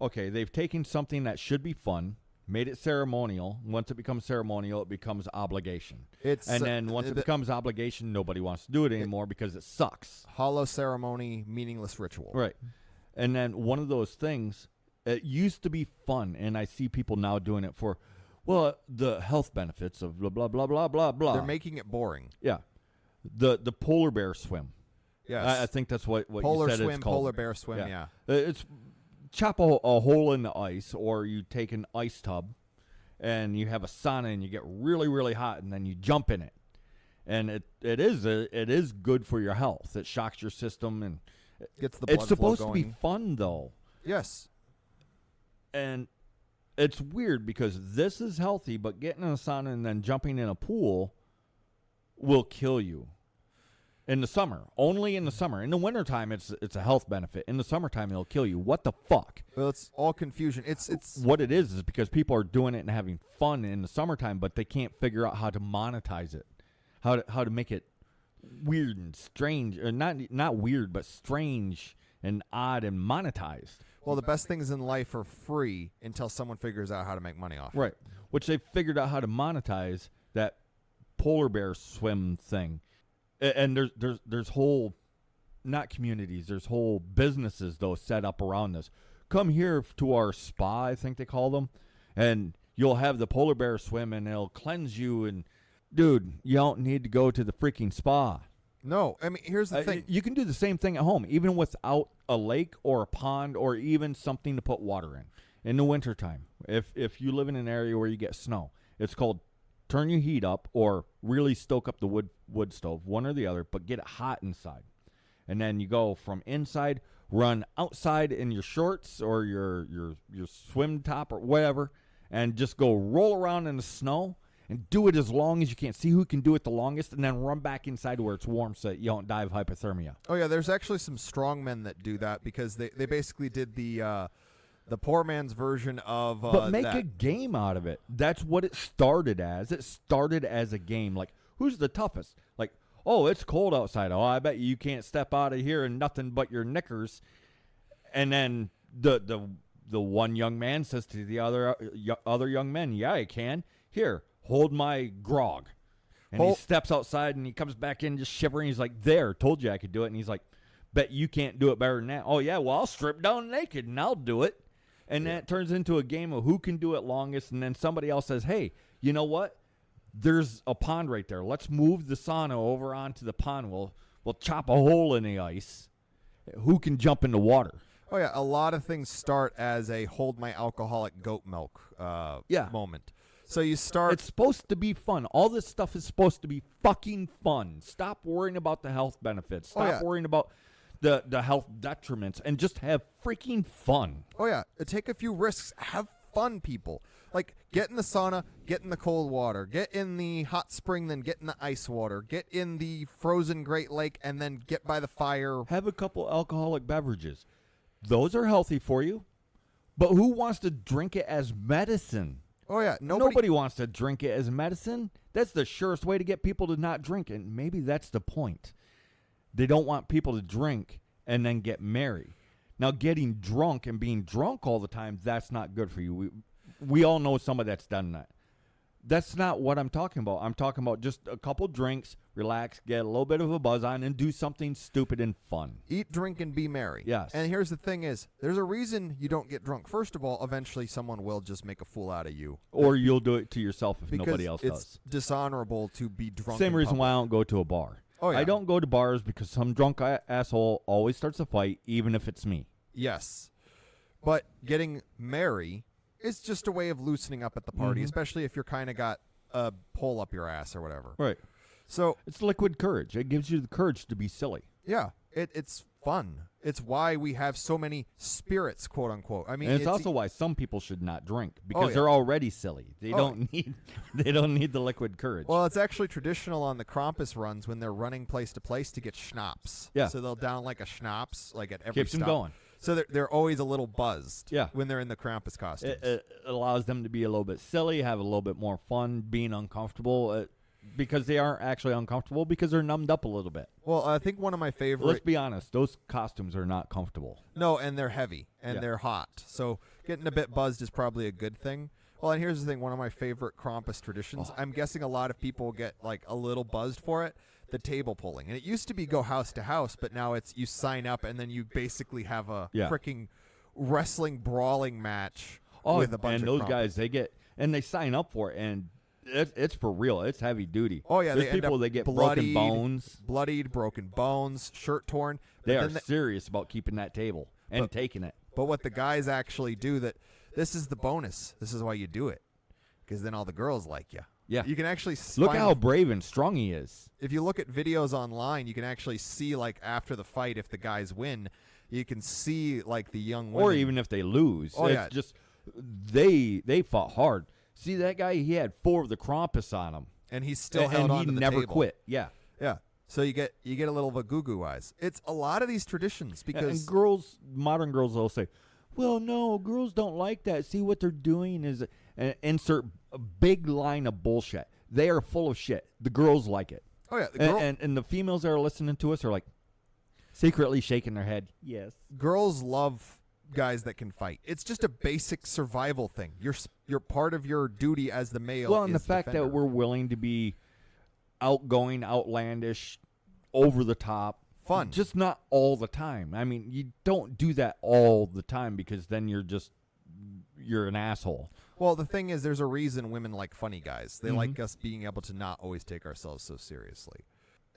Speaker 2: okay, they've taken something that should be fun, made it ceremonial. Once it becomes ceremonial, it becomes obligation. And then once it becomes obligation, nobody wants to do it anymore because it sucks.
Speaker 1: Hollow ceremony, meaningless ritual.
Speaker 2: Right. And then one of those things, it used to be fun, and I see people now doing it for, well, the health benefits of blah, blah, blah, blah, blah, blah.
Speaker 1: They're making it boring.
Speaker 2: Yeah. The polar bear swim.
Speaker 1: Yes.
Speaker 2: I think that's what
Speaker 1: polar
Speaker 2: you said
Speaker 1: swim,
Speaker 2: it's called.
Speaker 1: polar bear swim, yeah.
Speaker 2: It's chop a hole in the ice, or you take an ice tub, and you have a sauna, and you get really, really hot, and then you jump in it. And it is good for your health. It shocks your system, and
Speaker 1: gets the blood
Speaker 2: it's supposed
Speaker 1: flow
Speaker 2: to
Speaker 1: going.
Speaker 2: be fun, though.
Speaker 1: Yes.
Speaker 2: And it's weird because this is healthy, but getting in a sauna and then jumping in a pool will kill you. In the summer. Only in the summer. In the wintertime, it's a health benefit. In the summertime, it'll kill you. What the fuck?
Speaker 1: Well, it's all confusion. It's
Speaker 2: what it is because people are doing it and having fun in the summertime, but they can't figure out how to monetize it. How to make it weird and strange. Or not weird, but strange and odd and monetized.
Speaker 1: Well, the best things in life are free until someone figures out how to make money off.
Speaker 2: Right. Which they figured out how to monetize that polar bear swim thing. And there's whole, not communities, there's whole businesses, though, set up around this. Come here to our spa, I think they call them, and you'll have the polar bear swim, and it'll cleanse you. And, dude, you don't need to go to the freaking spa.
Speaker 1: No, I mean, here's the thing.
Speaker 2: You can do the same thing at home, even without a lake or a pond or even something to put water in the wintertime. If you live in an area where you get snow, it's called turn your heat up or really stoke up the wood stove, one or the other, but get it hot inside. And then you go from inside run outside in your shorts or your swim top or whatever, and just go roll around in the snow and do it as long as you can. See who can do it the longest, and then run back inside where it's warm so that you don't die of hypothermia.
Speaker 1: Oh yeah, there's actually some strong men that do that because they basically did the poor man's version of
Speaker 2: but make
Speaker 1: that.
Speaker 2: a game out of it. That's what it started as. It started as a game. Like, who's the toughest? Like, oh, it's cold outside. Oh, I bet you can't step out of here in nothing but your knickers. And then the one young man says to the other young men, yeah, I can. Here, hold my grog. And he steps outside and he comes back in just shivering. He's like, there, told you I could do it. And he's like, bet you can't do it better than that. Oh, yeah, well, I'll strip down naked and I'll do it. And then it turns into a game of who can do it longest. And then somebody else says, hey, you know what? There's a pond right there. Let's move the sauna over onto the pond. We'll chop a hole in the ice. Who can jump in the water?
Speaker 1: Oh yeah, a lot of things start as a hold my alcoholic goat milk moment. So you start.
Speaker 2: It's supposed to be fun. All this stuff is supposed to be fucking fun. Stop worrying about the health benefits. Stop worrying about the health detriments and just have freaking fun.
Speaker 1: Oh yeah, take a few risks. Have fun, people. Like, get in the sauna, get in the cold water, get in the hot spring, then get in the ice water, get in the frozen Great Lake, and then get by the fire.
Speaker 2: Have a couple alcoholic beverages. Those are healthy for you. But who wants to drink it as medicine?
Speaker 1: Oh, yeah.
Speaker 2: Nobody wants to drink it as medicine. That's the surest way to get people to not drink, and maybe that's the point. They don't want people to drink and then get merry. Now, getting drunk and being drunk all the time, that's not good for you. We all know somebody that's done that. That's not what I'm talking about. I'm talking about just a couple drinks, relax, get a little bit of a buzz on, and do something stupid and fun.
Speaker 1: Eat, drink, and be merry.
Speaker 2: Yes.
Speaker 1: And here's the thing is, there's a reason you don't get drunk. First of all, eventually someone will just make a fool out of you.
Speaker 2: Or you'll do it to yourself if
Speaker 1: because
Speaker 2: nobody else
Speaker 1: it's
Speaker 2: does.
Speaker 1: dishonorable to be drunk.
Speaker 2: Same
Speaker 1: in
Speaker 2: reason
Speaker 1: public.
Speaker 2: why I don't go to a bar.
Speaker 1: Oh, yeah.
Speaker 2: I don't go to bars because some drunk asshole always starts a fight, even if it's me.
Speaker 1: Yes. But getting merry is just a way of loosening up at the party, especially if you're kind of got a pole up your ass or whatever.
Speaker 2: Right.
Speaker 1: So
Speaker 2: it's liquid courage. It gives you the courage to be silly.
Speaker 1: Yeah, it's fun. It's why we have so many spirits, quote unquote. I mean,
Speaker 2: and it's also why some people should not drink because
Speaker 1: yeah.
Speaker 2: they're already silly. They don't need the liquid courage.
Speaker 1: Well, it's actually traditional on the Krampus runs when they're running place to place to get schnapps.
Speaker 2: Yeah.
Speaker 1: So they'll down like a schnapps like at every
Speaker 2: Keeps
Speaker 1: stop.
Speaker 2: them going.
Speaker 1: So they're always a little buzzed.
Speaker 2: Yeah.
Speaker 1: When they're in the Krampus costumes.
Speaker 2: It allows them to be a little bit silly, have a little bit more fun, being uncomfortable. Because they aren't actually uncomfortable because they're numbed up a little bit.
Speaker 1: Well, I think one of my favorite.
Speaker 2: Let's be honest; those costumes are not comfortable.
Speaker 1: No, and they're heavy and they're hot. So getting a bit buzzed is probably a good thing. Well, and here's the thing: one of my favorite Krampus traditions. I'm guessing a lot of people get like a little buzzed for it. The table pulling, and it used to be go house to house, but now it's you sign up and then you basically have a freaking wrestling brawling match with a bunch of
Speaker 2: those
Speaker 1: Krampus.
Speaker 2: guys they sign up for it and. It's for real. It's heavy duty.
Speaker 1: Oh yeah,
Speaker 2: there's people that get broken bones,
Speaker 1: broken bones, shirt torn.
Speaker 2: They are serious about keeping that table and taking it.
Speaker 1: But what the guys actually do, this is the bonus. This is why you do it, because then all the girls like you.
Speaker 2: Yeah,
Speaker 1: you can actually
Speaker 2: look how brave and strong he is.
Speaker 1: If you look at videos online, you can actually see like after the fight, if the guys win, you can see like the young women.
Speaker 2: Or even if they lose.
Speaker 1: Oh,
Speaker 2: it's just they fought hard. See that guy? He had 4 of the Krampus on him,
Speaker 1: and he still held on to the
Speaker 2: and he never
Speaker 1: table.
Speaker 2: quit. Yeah.
Speaker 1: So you get a little of a goo-goo eyes. It's a lot of these traditions because
Speaker 2: modern girls will say, "Well, no, girls don't like that." See what they're doing is insert a big line of bullshit. They are full of shit. The girls like it.
Speaker 1: Oh yeah,
Speaker 2: and the females that are listening to us are like secretly shaking their head. Yes,
Speaker 1: girls love guys that can fight. It's just a basic survival thing. You're part of your duty as the male.
Speaker 2: Well, and the
Speaker 1: is
Speaker 2: fact
Speaker 1: defender.
Speaker 2: that we're willing to be outgoing, outlandish, over the top,
Speaker 1: fun,
Speaker 2: just not all the time. I mean, you don't do that all the time because then you're an asshole.
Speaker 1: Well, the thing is, there's a reason women like funny guys. They like us being able to not always take ourselves so seriously.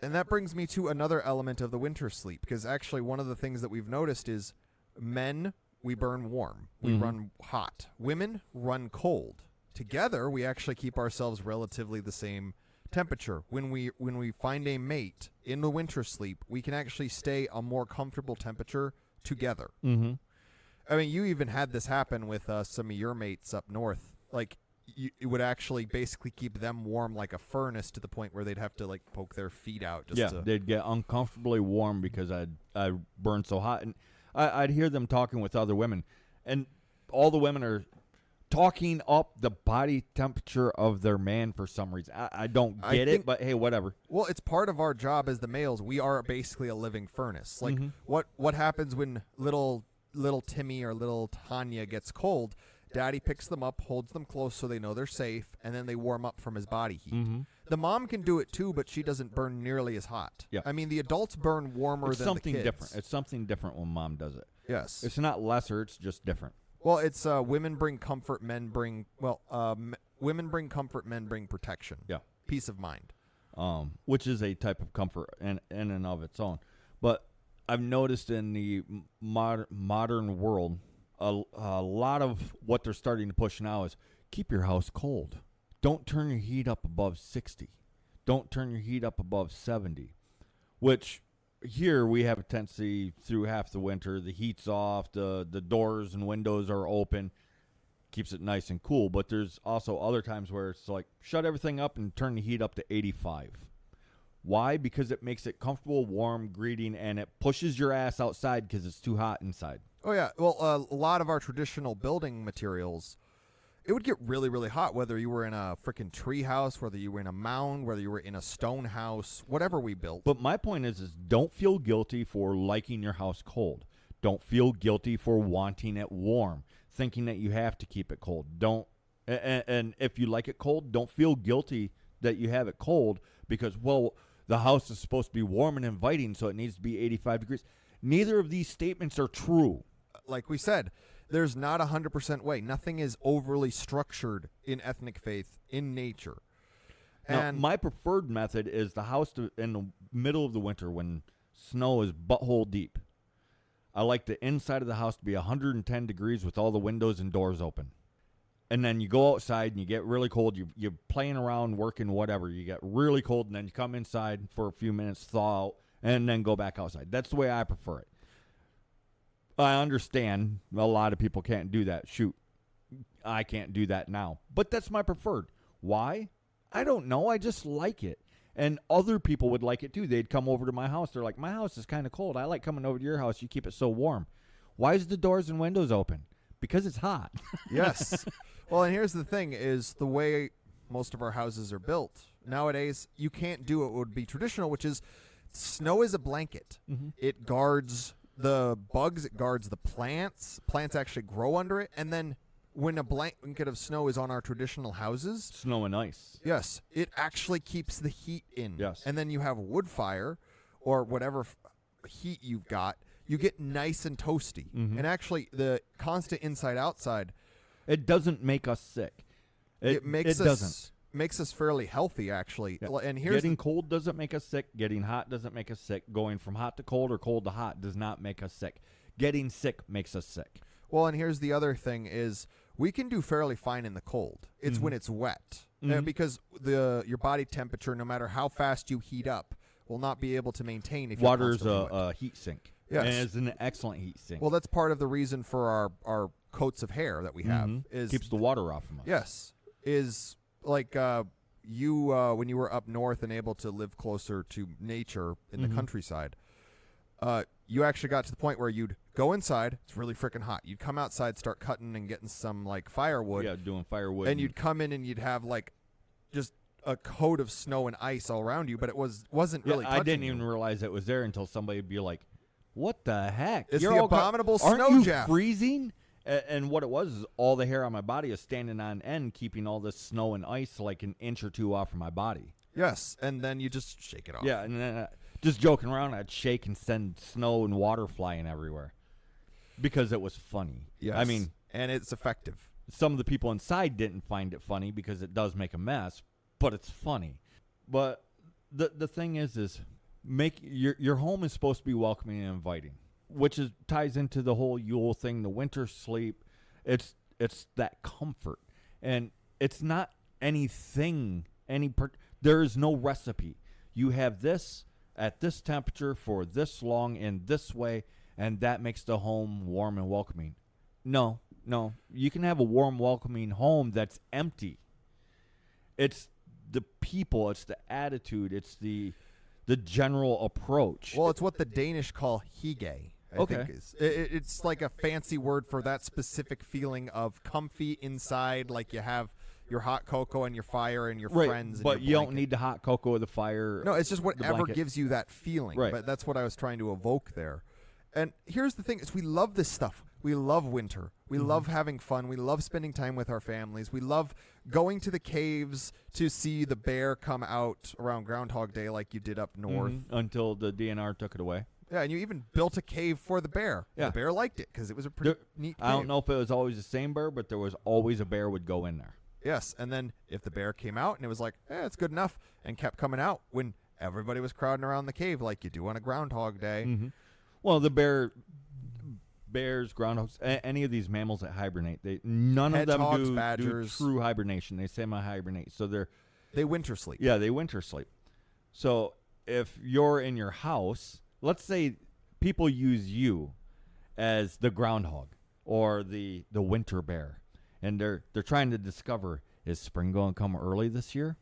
Speaker 1: And that brings me to another element of the winter sleep, because actually one of the things that we've noticed is men, we burn warm. We run hot. Women run cold. Together, we actually keep ourselves relatively the same temperature. When we find a mate in the winter sleep, we can actually stay a more comfortable temperature together.
Speaker 2: Mm-hmm.
Speaker 1: I mean, you even had this happen with some of your mates up north. Like, it would actually basically keep them warm like a furnace to the point where they'd have to, like, poke their feet out.
Speaker 2: They'd get uncomfortably warm because I burned so hot. And I'd hear them talking with other women. And all the women are talking up the body temperature of their man for some reason. I don't get it, but hey, whatever.
Speaker 1: Well, it's part of our job as the males. We are basically a living furnace. Like, what happens when little Timmy or little Tanya gets cold? Daddy picks them up, holds them close so they know they're safe, and then they warm up from his body heat.
Speaker 2: Mm-hmm.
Speaker 1: The mom can do it too, but she doesn't burn nearly as hot.
Speaker 2: Yeah.
Speaker 1: I mean, the adults burn warmer than the kids.
Speaker 2: Different. It's something different when mom does it.
Speaker 1: Yes.
Speaker 2: It's not lesser, it's just different.
Speaker 1: Well, it's women bring comfort, men bring women bring comfort, men bring protection.
Speaker 2: Yeah.
Speaker 1: Peace of mind.
Speaker 2: Which is a type of comfort in and of its own. But I've noticed in the modern world, a lot of what they're starting to push now is keep your house cold. Don't turn your heat up above 60. Don't turn your heat up above 70. Which here we have a tendency through half the winter, the heat's off, the doors and windows are open, keeps it nice and cool. But there's also other times where it's like shut everything up and turn the heat up to 85. Why? Because it makes it comfortable, warm, greeting, and it pushes your ass outside because it's too hot inside.
Speaker 1: Oh, yeah. Well, a lot of our traditional building materials, it would get really, really hot, whether you were in a freaking tree house, whether you were in a mound, whether you were in a stone house, whatever we built.
Speaker 2: But my point is don't feel guilty for liking your house cold. Don't feel guilty for wanting it warm, thinking that you have to keep it cold. And if you like it cold, don't feel guilty that you have it cold because, well, the house is supposed to be warm and inviting, so it needs to be 85 degrees. Neither of these statements are true.
Speaker 1: Like we said, there's not 100% way. Nothing is overly structured in ethnic faith, in nature. And
Speaker 2: now, my preferred method is the house in the middle of the winter when snow is butthole deep. I like the inside of the house to be 110 degrees with all the windows and doors open. And then you go outside and you get really cold. You're playing around, working, whatever. You get really cold, and then you come inside for a few minutes, thaw out, and then go back outside. That's the way I prefer it. I understand a lot of people can't do that. Shoot, I can't do that now. But that's my preferred. Why? I don't know. I just like it. And other people would like it too. They'd come over to my house. They're like, my house is kind of cold. I like coming over to your house. You keep it so warm. Why is the doors and windows open? Because it's hot.
Speaker 1: Yes. Well, and here's the thing is the way most of our houses are built. Nowadays, you can't do what would be traditional, which is snow is a blanket.
Speaker 2: Mm-hmm.
Speaker 1: It guards the bugs. It guards the plants. Plants actually grow under it. And then when a blanket of snow is on our traditional houses.
Speaker 2: Snow and ice.
Speaker 1: Yes. It actually keeps the heat in.
Speaker 2: Yes.
Speaker 1: And then you have wood fire or whatever heat you've got. You get nice and toasty.
Speaker 2: Mm-hmm.
Speaker 1: And actually, the constant inside-outside.
Speaker 2: It doesn't make us sick. It
Speaker 1: Makes us fairly healthy, actually.
Speaker 2: Yeah.
Speaker 1: And here's
Speaker 2: getting cold doesn't make us sick. Getting hot doesn't make us sick. Going from hot to cold or cold to hot does not make us sick. Getting sick makes us sick.
Speaker 1: Well, and here's the other thing is we can do fairly fine in the cold. It's when it's wet. Because your body temperature, no matter how fast you heat up, will not be able to maintain if
Speaker 2: water's
Speaker 1: you're
Speaker 2: a heat sink.
Speaker 1: Yes.
Speaker 2: And it's an excellent heat sink.
Speaker 1: Well, that's part of the reason for our coats of hair that we have. Is
Speaker 2: keeps the water off from us.
Speaker 1: Yes. Is like you when you were up north and able to live closer to nature in the countryside, you actually got to the point where you'd go inside. It's really freaking hot. You'd come outside, start cutting and getting some like firewood.
Speaker 2: Yeah, doing firewood.
Speaker 1: And you'd come in and you'd have like just a coat of snow and ice all around you, but it wasn't really touching
Speaker 2: I didn't
Speaker 1: you.
Speaker 2: even realize it was there until somebody would be like, what the heck?
Speaker 1: It's
Speaker 2: You're
Speaker 1: the
Speaker 2: all
Speaker 1: abominable
Speaker 2: aren't
Speaker 1: snow,
Speaker 2: you
Speaker 1: Jeff.
Speaker 2: freezing? And what it was is all the hair on my body is standing on end, keeping all this snow and ice like an inch or two off from my body.
Speaker 1: Yes, and then you just shake it off.
Speaker 2: Yeah, and then just joking around, I'd shake and send snow and water flying everywhere because it was funny.
Speaker 1: Yes.
Speaker 2: I mean,
Speaker 1: and it's effective.
Speaker 2: some of the people inside didn't find it funny because it does make a mess, but it's funny. But the thing is make your home is supposed to be welcoming and inviting, which ties into the whole Yule thing, the winter sleep. It's that comfort, and it's not anything. There is no recipe. You have this at this temperature for this long in this way, and that makes the home warm and welcoming. No. You can have a warm, welcoming home that's empty. It's the people, it's the attitude, it's the general approach.
Speaker 1: Well, it's what the Danish call hygge. I think is. It's like a fancy word for that specific feeling of comfy inside, like you have your hot cocoa and your fire and your friends.
Speaker 2: But
Speaker 1: and
Speaker 2: you don't need the hot cocoa or the fire.
Speaker 1: No, it's just whatever gives you that feeling.
Speaker 2: Right.
Speaker 1: But that's what I was trying to evoke there. And here's the thing: is we love this stuff. We love winter. We love having fun. We love spending time with our families. We love going to the caves to see the bear come out around Groundhog Day, like you did up north.
Speaker 2: Until the DNR took it away.
Speaker 1: Yeah, and you even built a cave for the bear.
Speaker 2: Yeah.
Speaker 1: The bear liked it because it was a pretty neat cave.
Speaker 2: I don't know if it was always the same bear, but there was always a bear would go in there.
Speaker 1: Yes, and then if the bear came out and it was like, it's good enough, and kept coming out when everybody was crowding around the cave like you do on a Groundhog Day.
Speaker 2: Well, the bears, groundhogs, any of these mammals that hibernate, none of them do true hibernation. They semi-hibernate, so
Speaker 1: they winter sleep.
Speaker 2: Yeah, they winter sleep. So if you're in your house, let's say people use you as the groundhog or the winter bear, and they're trying to discover, is spring going to come early this year?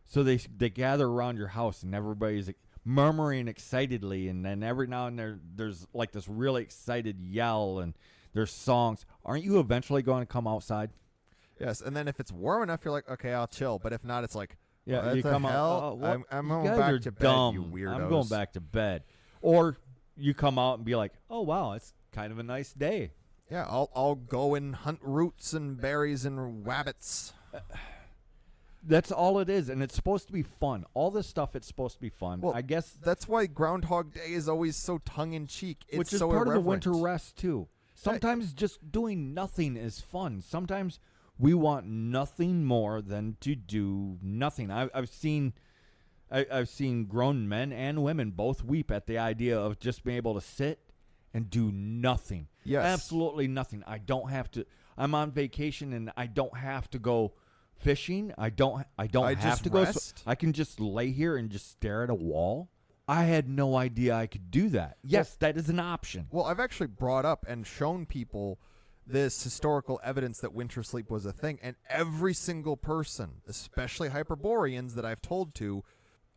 Speaker 2: So they gather around your house, and everybody's murmuring excitedly, and then every now and then there's like this really excited yell, and there's songs. Aren't you eventually going to come outside?
Speaker 1: Yes, and then if it's warm enough, you're like, okay, I'll chill. But if not, it's like,
Speaker 2: you come out.
Speaker 1: I'm going back to bed, you weirdos.
Speaker 2: I'm going back to bed. Or you come out and be like, oh wow, it's kind of a nice day.
Speaker 1: Yeah, I'll go and hunt roots and berries and wabbits.
Speaker 2: That's all it is, and it's supposed to be fun. All this stuff, it's supposed to be fun.
Speaker 1: Well,
Speaker 2: I guess
Speaker 1: that's why Groundhog Day is always so tongue-in-cheek. It's
Speaker 2: which is
Speaker 1: so
Speaker 2: part
Speaker 1: irreverent.
Speaker 2: of the winter rest, too. Sometimes just doing nothing is fun. Sometimes we want nothing more than to do nothing. I've seen grown men and women both weep at the idea of just being able to sit and do nothing.
Speaker 1: Yes.
Speaker 2: Absolutely nothing. I don't have to. I'm on vacation, and I don't have to go fishing. I don't have to go. I can just lay here and just stare at a wall. I had no idea I could do that. Yes, that is an option.
Speaker 1: Well, I've actually brought up and shown people this historical evidence that winter sleep was a thing, and every single person, especially Hyperboreans that I've told to,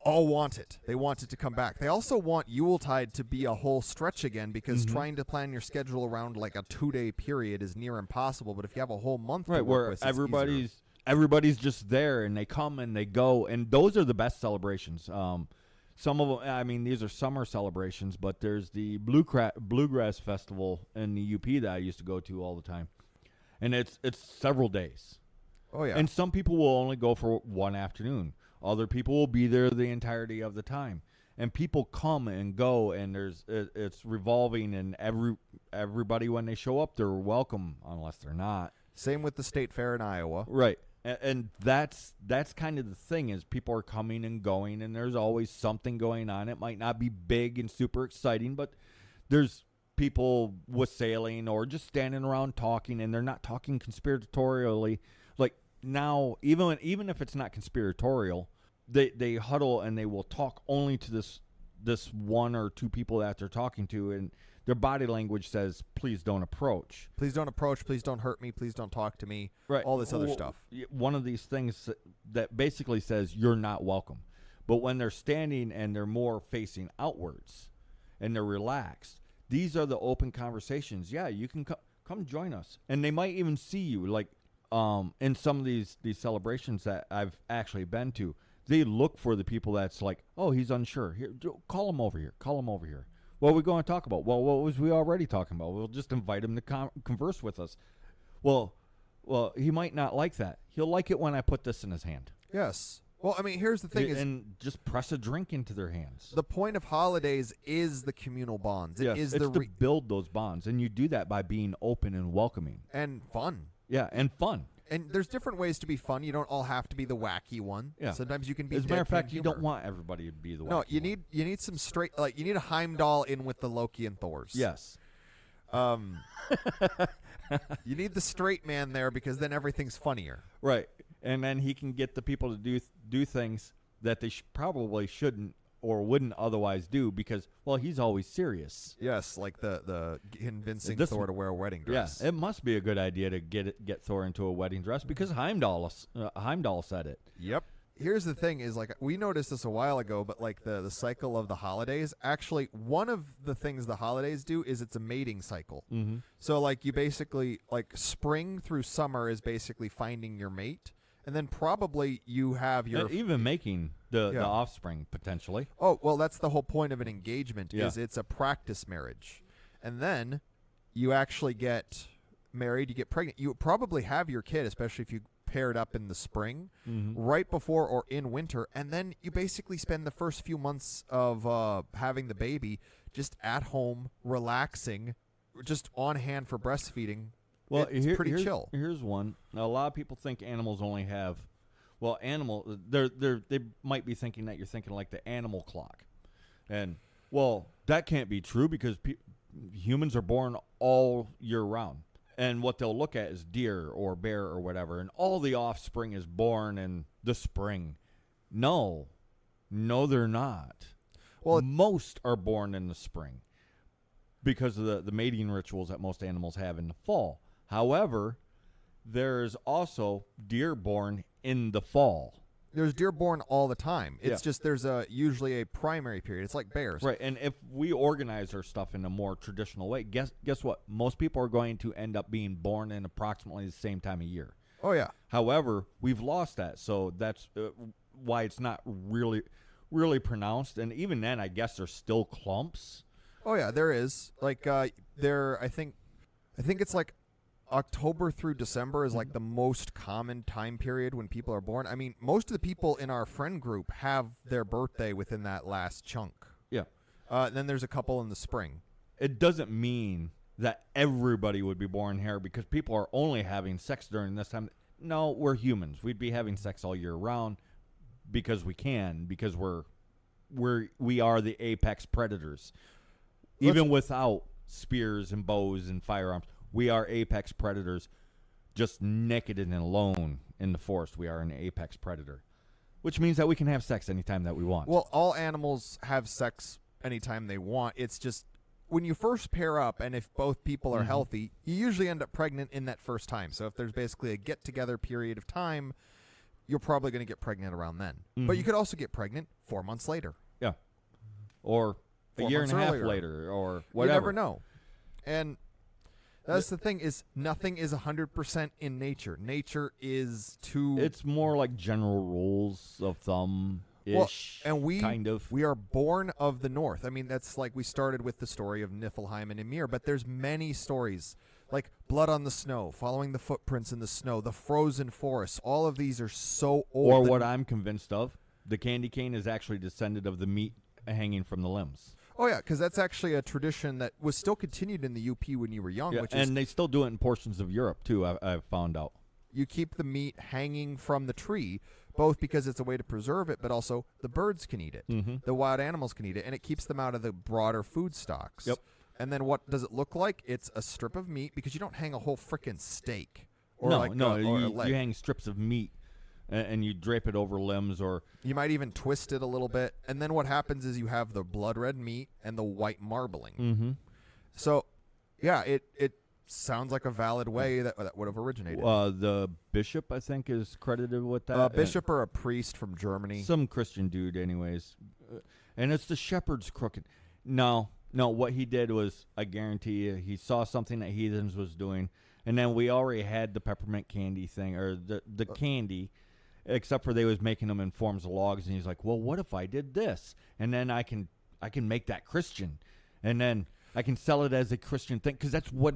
Speaker 1: all want it. They want it to come back. They also want Yuletide to be a whole stretch again, because trying to plan your schedule around like a 2-day period is near impossible. But if you have a whole month to work
Speaker 2: where
Speaker 1: with,
Speaker 2: everybody's just there, and they come and they go, and those are the best celebrations. Some of them, I mean, these are summer celebrations, but there's the Bluegrass Festival in the UP that I used to go to all the time, and it's several days.
Speaker 1: Oh yeah.
Speaker 2: And some people will only go for one afternoon. Other people will be there the entirety of the time. And people come and go, and it's revolving, and everybody, when they show up, they're welcome, unless they're not.
Speaker 1: Same with the state fair in Iowa.
Speaker 2: Right. And that's kind of the thing, is people are coming and going, and there's always something going on. It might not be big and super exciting, but there's people wassailing or just standing around talking, and they're not talking conspiratorially. Like now, even if it's not conspiratorial, they huddle and they will talk only to this one or two people that they're talking to, and their body language says, please don't approach.
Speaker 1: Please don't approach. Please don't hurt me. Please don't talk to me.
Speaker 2: Right.
Speaker 1: All this other stuff.
Speaker 2: One of these things that basically says you're not welcome. But when they're standing and they're more facing outwards and they're relaxed, these are the open conversations. Yeah, you can come join us. And they might even see you. Like in some of these celebrations that I've actually been to, they look for the people that's like, oh, he's unsure. Here, call him over here. Call him over here. What are we going to talk about? Well, what was we already talking about? We'll just invite him to converse with us. Well, he might not like that. He'll like it when I put this in his hand.
Speaker 1: Yes. Well, I mean, here's the thing:
Speaker 2: and just press a drink into their hands.
Speaker 1: The point of holidays is the communal bonds.
Speaker 2: It's to build those bonds, and you do that by being open and welcoming
Speaker 1: and fun.
Speaker 2: Yeah, and fun.
Speaker 1: And there's different ways to be fun. You don't all have to be the wacky one.
Speaker 2: Yeah.
Speaker 1: Sometimes you can be.
Speaker 2: As a matter of fact,
Speaker 1: humor.
Speaker 2: you don't want everybody to be the wacky.
Speaker 1: No, you need some straight. Like you need a Heimdall in with the Loki and Thors.
Speaker 2: Yes.
Speaker 1: You need the straight man there, because then everything's funnier.
Speaker 2: Right, and then he can get the people to do things that they probably shouldn't or wouldn't otherwise do because, well, he's always serious.
Speaker 1: Yes, like the convincing
Speaker 2: This-
Speaker 1: Thor to wear a wedding dress.
Speaker 2: Yeah, it must be a good idea to get Thor into a wedding dress because Heimdall said it.
Speaker 1: Yep. Here's the thing is, like, we noticed this a while ago, but like the cycle of the holidays, actually one of the things the holidays do is it's a mating cycle.
Speaker 2: Mm-hmm.
Speaker 1: So like you basically, like, spring through summer is basically finding your mate, and then probably you have your
Speaker 2: Even making the
Speaker 1: Yeah.
Speaker 2: offspring potentially.
Speaker 1: Oh, well, that's the whole point of an engagement
Speaker 2: Yeah.
Speaker 1: is it's a practice marriage. And then you actually get married, you get pregnant. You probably have your kid, especially if you paired up in the spring,
Speaker 2: Mm-hmm.
Speaker 1: right before or in winter. And then you basically spend the first few months of having the baby just at home, relaxing, just on hand for breastfeeding.
Speaker 2: Well,
Speaker 1: it's pretty
Speaker 2: here's,
Speaker 1: chill.
Speaker 2: Here's one. Now, a lot of people think animals only have, they might be thinking that you're thinking like the animal clock, and well, that can't be true because humans are born all year round, and what they'll look at is deer or bear or whatever, and all the offspring is born in the spring. No, they're not.
Speaker 1: Well,
Speaker 2: Most are born in the spring because of the mating rituals that most animals have in the fall. However, there's also deer born in the fall.
Speaker 1: there's deer born all the time. It's
Speaker 2: Yeah.
Speaker 1: just there's usually a primary period. It's like bears.
Speaker 2: Right, and if we organize our stuff in a more traditional way, guess what? Most people are going to end up being born in approximately the same time of year.
Speaker 1: Oh, yeah.
Speaker 2: However, we've lost that, so that's why it's not really pronounced. And even then, I guess there's still clumps.
Speaker 1: Oh, yeah, there is. Like, I think it's like October through December is like the most common time period when people are born. I mean, most of the people in our friend group have their birthday within that last chunk.
Speaker 2: Yeah.
Speaker 1: Then there's a couple in the spring.
Speaker 2: It doesn't mean that everybody would be born here because people are only having sex during this time. No, we're humans. We'd be having sex all year round because we can, because we are the apex predators. Even without spears and bows and firearms, we are apex predators. Just naked and alone in the forest, we are an apex predator, which means that we can have sex anytime that we want.
Speaker 1: Well, all animals have sex anytime they want. It's just when you first pair up, and if both people are healthy, you usually end up pregnant in that first time. So if there's basically a get-together period of time, you're probably going to get pregnant around then. But you could also get pregnant 4 months later.
Speaker 2: Yeah. Or a
Speaker 1: 4
Speaker 2: year and a
Speaker 1: months
Speaker 2: half
Speaker 1: earlier.
Speaker 2: later, or whatever.
Speaker 1: You never know. And that's the thing is nothing is 100% in nature. Nature is too...
Speaker 2: It's more like general rules of thumb-ish,
Speaker 1: and
Speaker 2: we
Speaker 1: are born of the north. I mean, that's like we started with the story of Niflheim and Ymir, but there's many stories like Blood on the Snow, Following the Footprints in the Snow, the Frozen Forests. All of these are so old.
Speaker 2: Or what I'm convinced of, the candy cane is actually descended of the meat hanging from the limbs.
Speaker 1: Oh, yeah, because that's actually a tradition that was still continued in the UP when you were young,
Speaker 2: Yeah,
Speaker 1: which is
Speaker 2: and they still do it in portions of Europe, too, I've found out.
Speaker 1: you keep the meat hanging from the tree, both because it's a way to preserve it, but also the birds can eat it. The wild animals can eat it, and it keeps them out of the broader food stocks.
Speaker 2: Yep.
Speaker 1: And then what does it look like? It's a strip of meat, because you don't hang a whole frickin' steak. Or
Speaker 2: No,
Speaker 1: like
Speaker 2: no,
Speaker 1: or a
Speaker 2: you
Speaker 1: leg.
Speaker 2: hang strips of meat, and you drape it over limbs, or...
Speaker 1: You might even twist it a little bit. And then what happens is you have the blood red meat and the white marbling. So, yeah, it sounds like a valid way that would have originated.
Speaker 2: The bishop, I think, is credited with that.
Speaker 1: Bishop or a priest from Germany.
Speaker 2: Some Christian dude, anyways. And it's the shepherd's crooked. No, what he did was, I guarantee you, he saw something that heathens was doing, and then we already had the peppermint candy thing, or the candy, except for they was making them in forms of logs, and he's like, well, what if I did this? And then I can make that Christian, and then I can sell it as a Christian thing, because that's what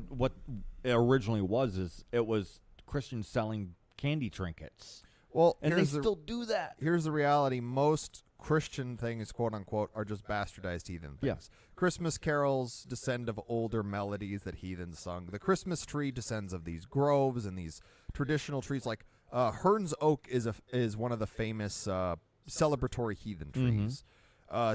Speaker 2: it originally was, is it was Christians selling candy trinkets.
Speaker 1: Well,
Speaker 2: And they still do that.
Speaker 1: Here's the reality. Most Christian things, quote unquote, are just bastardized heathen things.
Speaker 2: Yeah.
Speaker 1: Christmas carols descend of older melodies that heathens sung. The Christmas tree descends of these groves and these traditional trees. Like Hearn's oak is one of the famous celebratory heathen trees.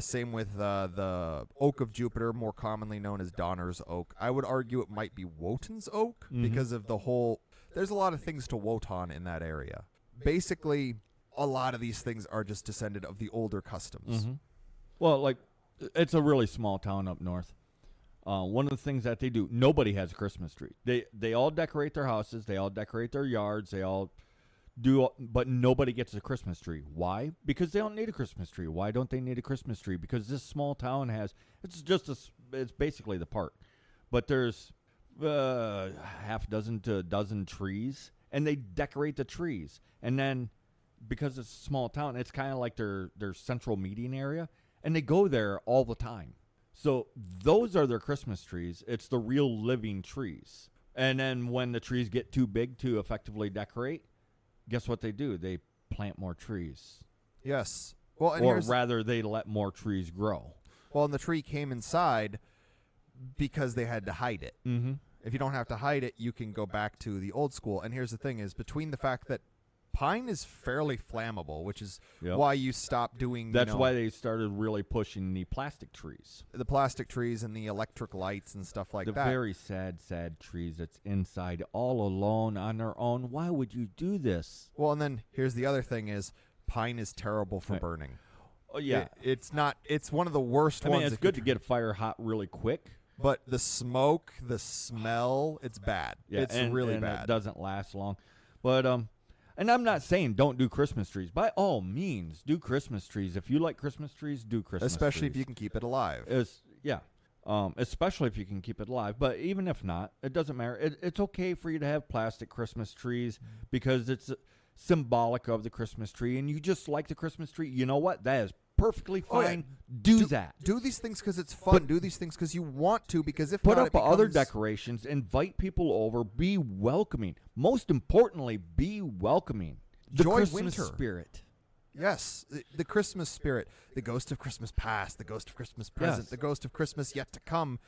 Speaker 1: Same with the oak of Jupiter, more commonly known as Donner's oak. I would argue it might be Wotan's oak because of the whole... There's a lot of things to Wotan in that area. Basically, a lot of these things are just descended of the older customs.
Speaker 2: Well, like, it's a really small town up north. One of the things that they do, nobody has a Christmas tree. They all decorate their houses. They all decorate their yards. They all do, but nobody gets a Christmas tree. Why? Because they don't need a Christmas tree. Why don't they need a Christmas tree? Because this small town it's basically the park. But there's half dozen to a dozen trees, and they decorate the trees. And then, because it's a small town, it's kind of like their central meeting area, and they go there all the time. So those are their Christmas trees. It's the real living trees. And then when the trees get too big to effectively decorate, guess what they do? They plant more trees.
Speaker 1: Yes. Well, and
Speaker 2: or rather, they let more trees grow.
Speaker 1: Well, and the tree came inside because they had to hide it.
Speaker 2: Mm-hmm.
Speaker 1: If you don't have to hide it, you can go back to the old school. And here's the thing is, between the fact that pine is fairly flammable, which is why you stop doing...
Speaker 2: That's why they started really pushing the plastic trees.
Speaker 1: The plastic trees and the electric lights and stuff like that.
Speaker 2: The very sad, sad trees that's inside all alone on their own. Why would you do this?
Speaker 1: Well, and then here's the other thing is, pine is terrible for burning.
Speaker 2: Oh, yeah.
Speaker 1: It's one of the worst ones.
Speaker 2: I mean, it's good to get a fire hot really quick.
Speaker 1: But the smoke, the smell, it's bad.
Speaker 2: Yeah,
Speaker 1: it's
Speaker 2: and
Speaker 1: really bad.
Speaker 2: It doesn't last long. But, and I'm not saying don't do Christmas trees. By all means, do Christmas trees. If you like Christmas trees, do Christmas trees.
Speaker 1: Especially if you can keep it alive.
Speaker 2: Especially if you can keep it alive. But even if not, it doesn't matter. It's okay for you to have plastic Christmas trees because it's symbolic of the Christmas tree, and you just like the Christmas tree. You know what? That is perfectly fine. Do that.
Speaker 1: Do these things because it's fun. Do these things because you want to. Because if
Speaker 2: put
Speaker 1: not,
Speaker 2: up other decorations, invite people over, be welcoming. Most importantly, be welcoming. The
Speaker 1: Joy
Speaker 2: Christmas
Speaker 1: winter.
Speaker 2: spirit.
Speaker 1: Yes, the Christmas spirit, the ghost of Christmas past, the ghost of Christmas present, the ghost of Christmas yet to come.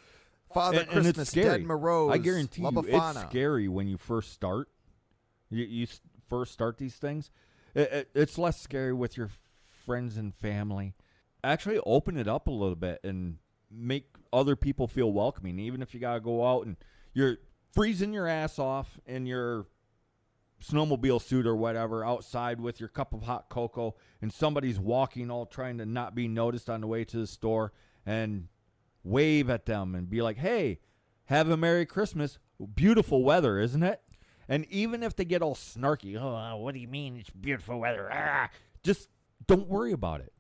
Speaker 1: Father Christmas,
Speaker 2: and it's scary.
Speaker 1: Dead Morose,
Speaker 2: I guarantee
Speaker 1: La
Speaker 2: you,
Speaker 1: Befana.
Speaker 2: it's scary when you first start. You first start these things. It's less scary with your friends and family. Actually open it up a little bit and make other people feel welcoming, even if you got to go out and you're freezing your ass off in your snowmobile suit or whatever outside with your cup of hot cocoa, and somebody's walking all trying to not be noticed on the way to the store, and wave at them and be like, hey, have a Merry Christmas. Beautiful weather, isn't it? And even if they get all snarky, oh, what do you mean it's beautiful weather? Just don't worry about it.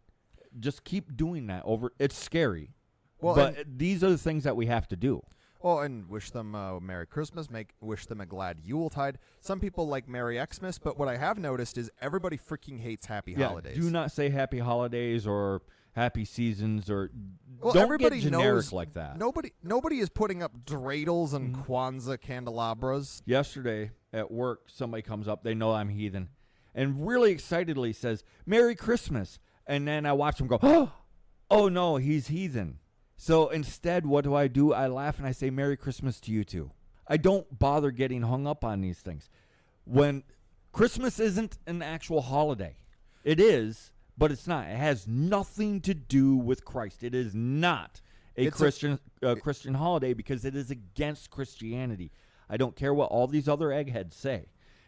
Speaker 2: Just keep doing that over. It's scary. Well, but these are the things that we have to do.
Speaker 1: Oh, and wish them a Merry Christmas. Wish them a glad Yuletide. Some people like Merry Xmas, but what I have noticed is everybody freaking hates Happy Holidays.
Speaker 2: Do not say Happy Holidays or Happy Seasons or don't
Speaker 1: everybody
Speaker 2: get generic
Speaker 1: knows,
Speaker 2: like that.
Speaker 1: Nobody is putting up dreidels and Kwanzaa candelabras.
Speaker 2: Yesterday at work, somebody comes up. They know I'm heathen, and really excitedly says Merry Christmas. And then I watch him go, oh no, he's heathen. So instead, what do? I laugh and I say, Merry Christmas to you too. I don't bother getting hung up on these things. When Christmas isn't an actual holiday. It is, but it's not. It has nothing to do with Christ. It is not a Christian holiday because it is against Christianity. I don't care what all these other eggheads say.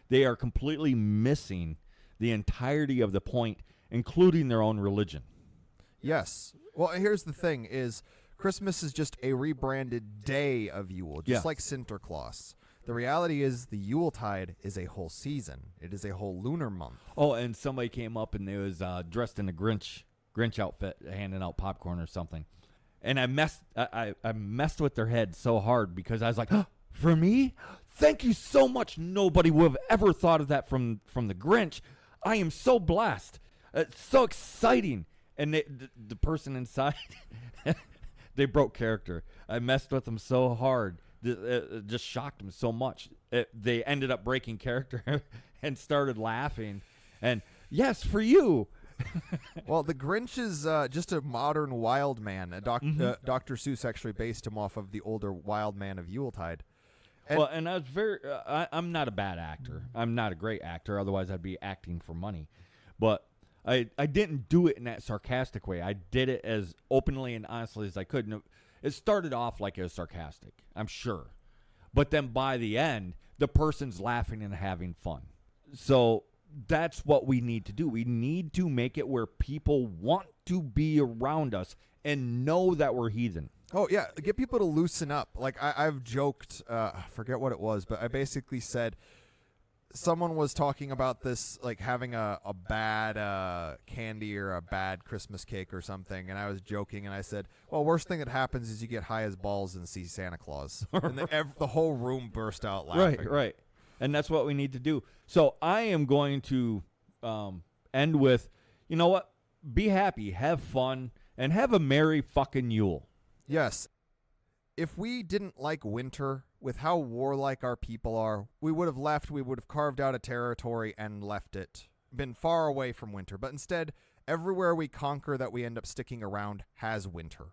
Speaker 2: They are completely missing the entirety of the point, including their own religion.
Speaker 1: Yes. Well, here's the thing is Christmas is just a rebranded day of Yule, just like Sinterklaas. The reality is the Yuletide is a whole season. It is a whole lunar month.
Speaker 2: Oh, and somebody came up and they was dressed in a Grinch outfit, handing out popcorn or something. And I messed with their head so hard because I was like, oh, for me? Thank you so much. Nobody would have ever thought of that from the Grinch. I am so blessed. It's so exciting. And the person inside, they broke character. I messed with them so hard. It just shocked them so much. They ended up breaking character and started laughing. And yes, for you.
Speaker 1: Well, the Grinch is just a modern wild man. Dr. Seuss actually based him off of the older wild man of Yuletide.
Speaker 2: And I was I'm not a bad actor. I'm not a great actor. Otherwise, I'd be acting for money. But I didn't do it in that sarcastic way. I did it as openly and honestly as I could. And it started off like it was sarcastic, I'm sure. But then by the end, the person's laughing and having fun. So that's what we need to do. We need to make it where people want to be around us and know that we're heathen.
Speaker 1: Oh, yeah. Get people to loosen up. Like, I've joked, I forget what it was, but I basically said someone was talking about this, like having a bad candy or a bad Christmas cake or something. And I was joking and I said, well, worst thing that happens is you get high as balls and see Santa Claus. And the whole room burst out laughing.
Speaker 2: Right. And that's what we need to do. So I am going to end with, you know what? Be happy, have fun, and have a merry fucking Yule.
Speaker 1: Yes. If we didn't like winter, with how warlike our people are, we would have left, we would have carved out a territory and left it, been far away from winter. But instead, everywhere we conquer that we end up sticking around has winter.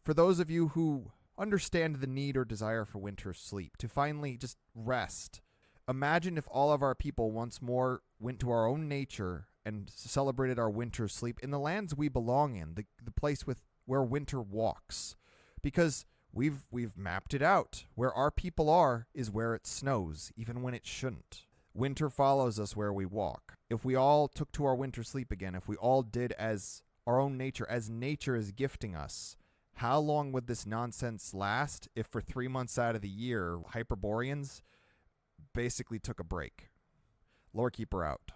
Speaker 1: For those of you who understand the need or desire for winter sleep, to finally just rest, imagine if all of our people once more went to our own nature and celebrated our winter sleep in the lands we belong in, the place where winter walks. Because we've mapped it out. Where our people are is where it snows, even when it shouldn't. Winter follows us where we walk. If we all took to our winter sleep again, if we all did as our own nature, as nature is gifting us, how long would this nonsense last if for 3 months out of the year, Hyperboreans basically took a break? Lore Keeper out.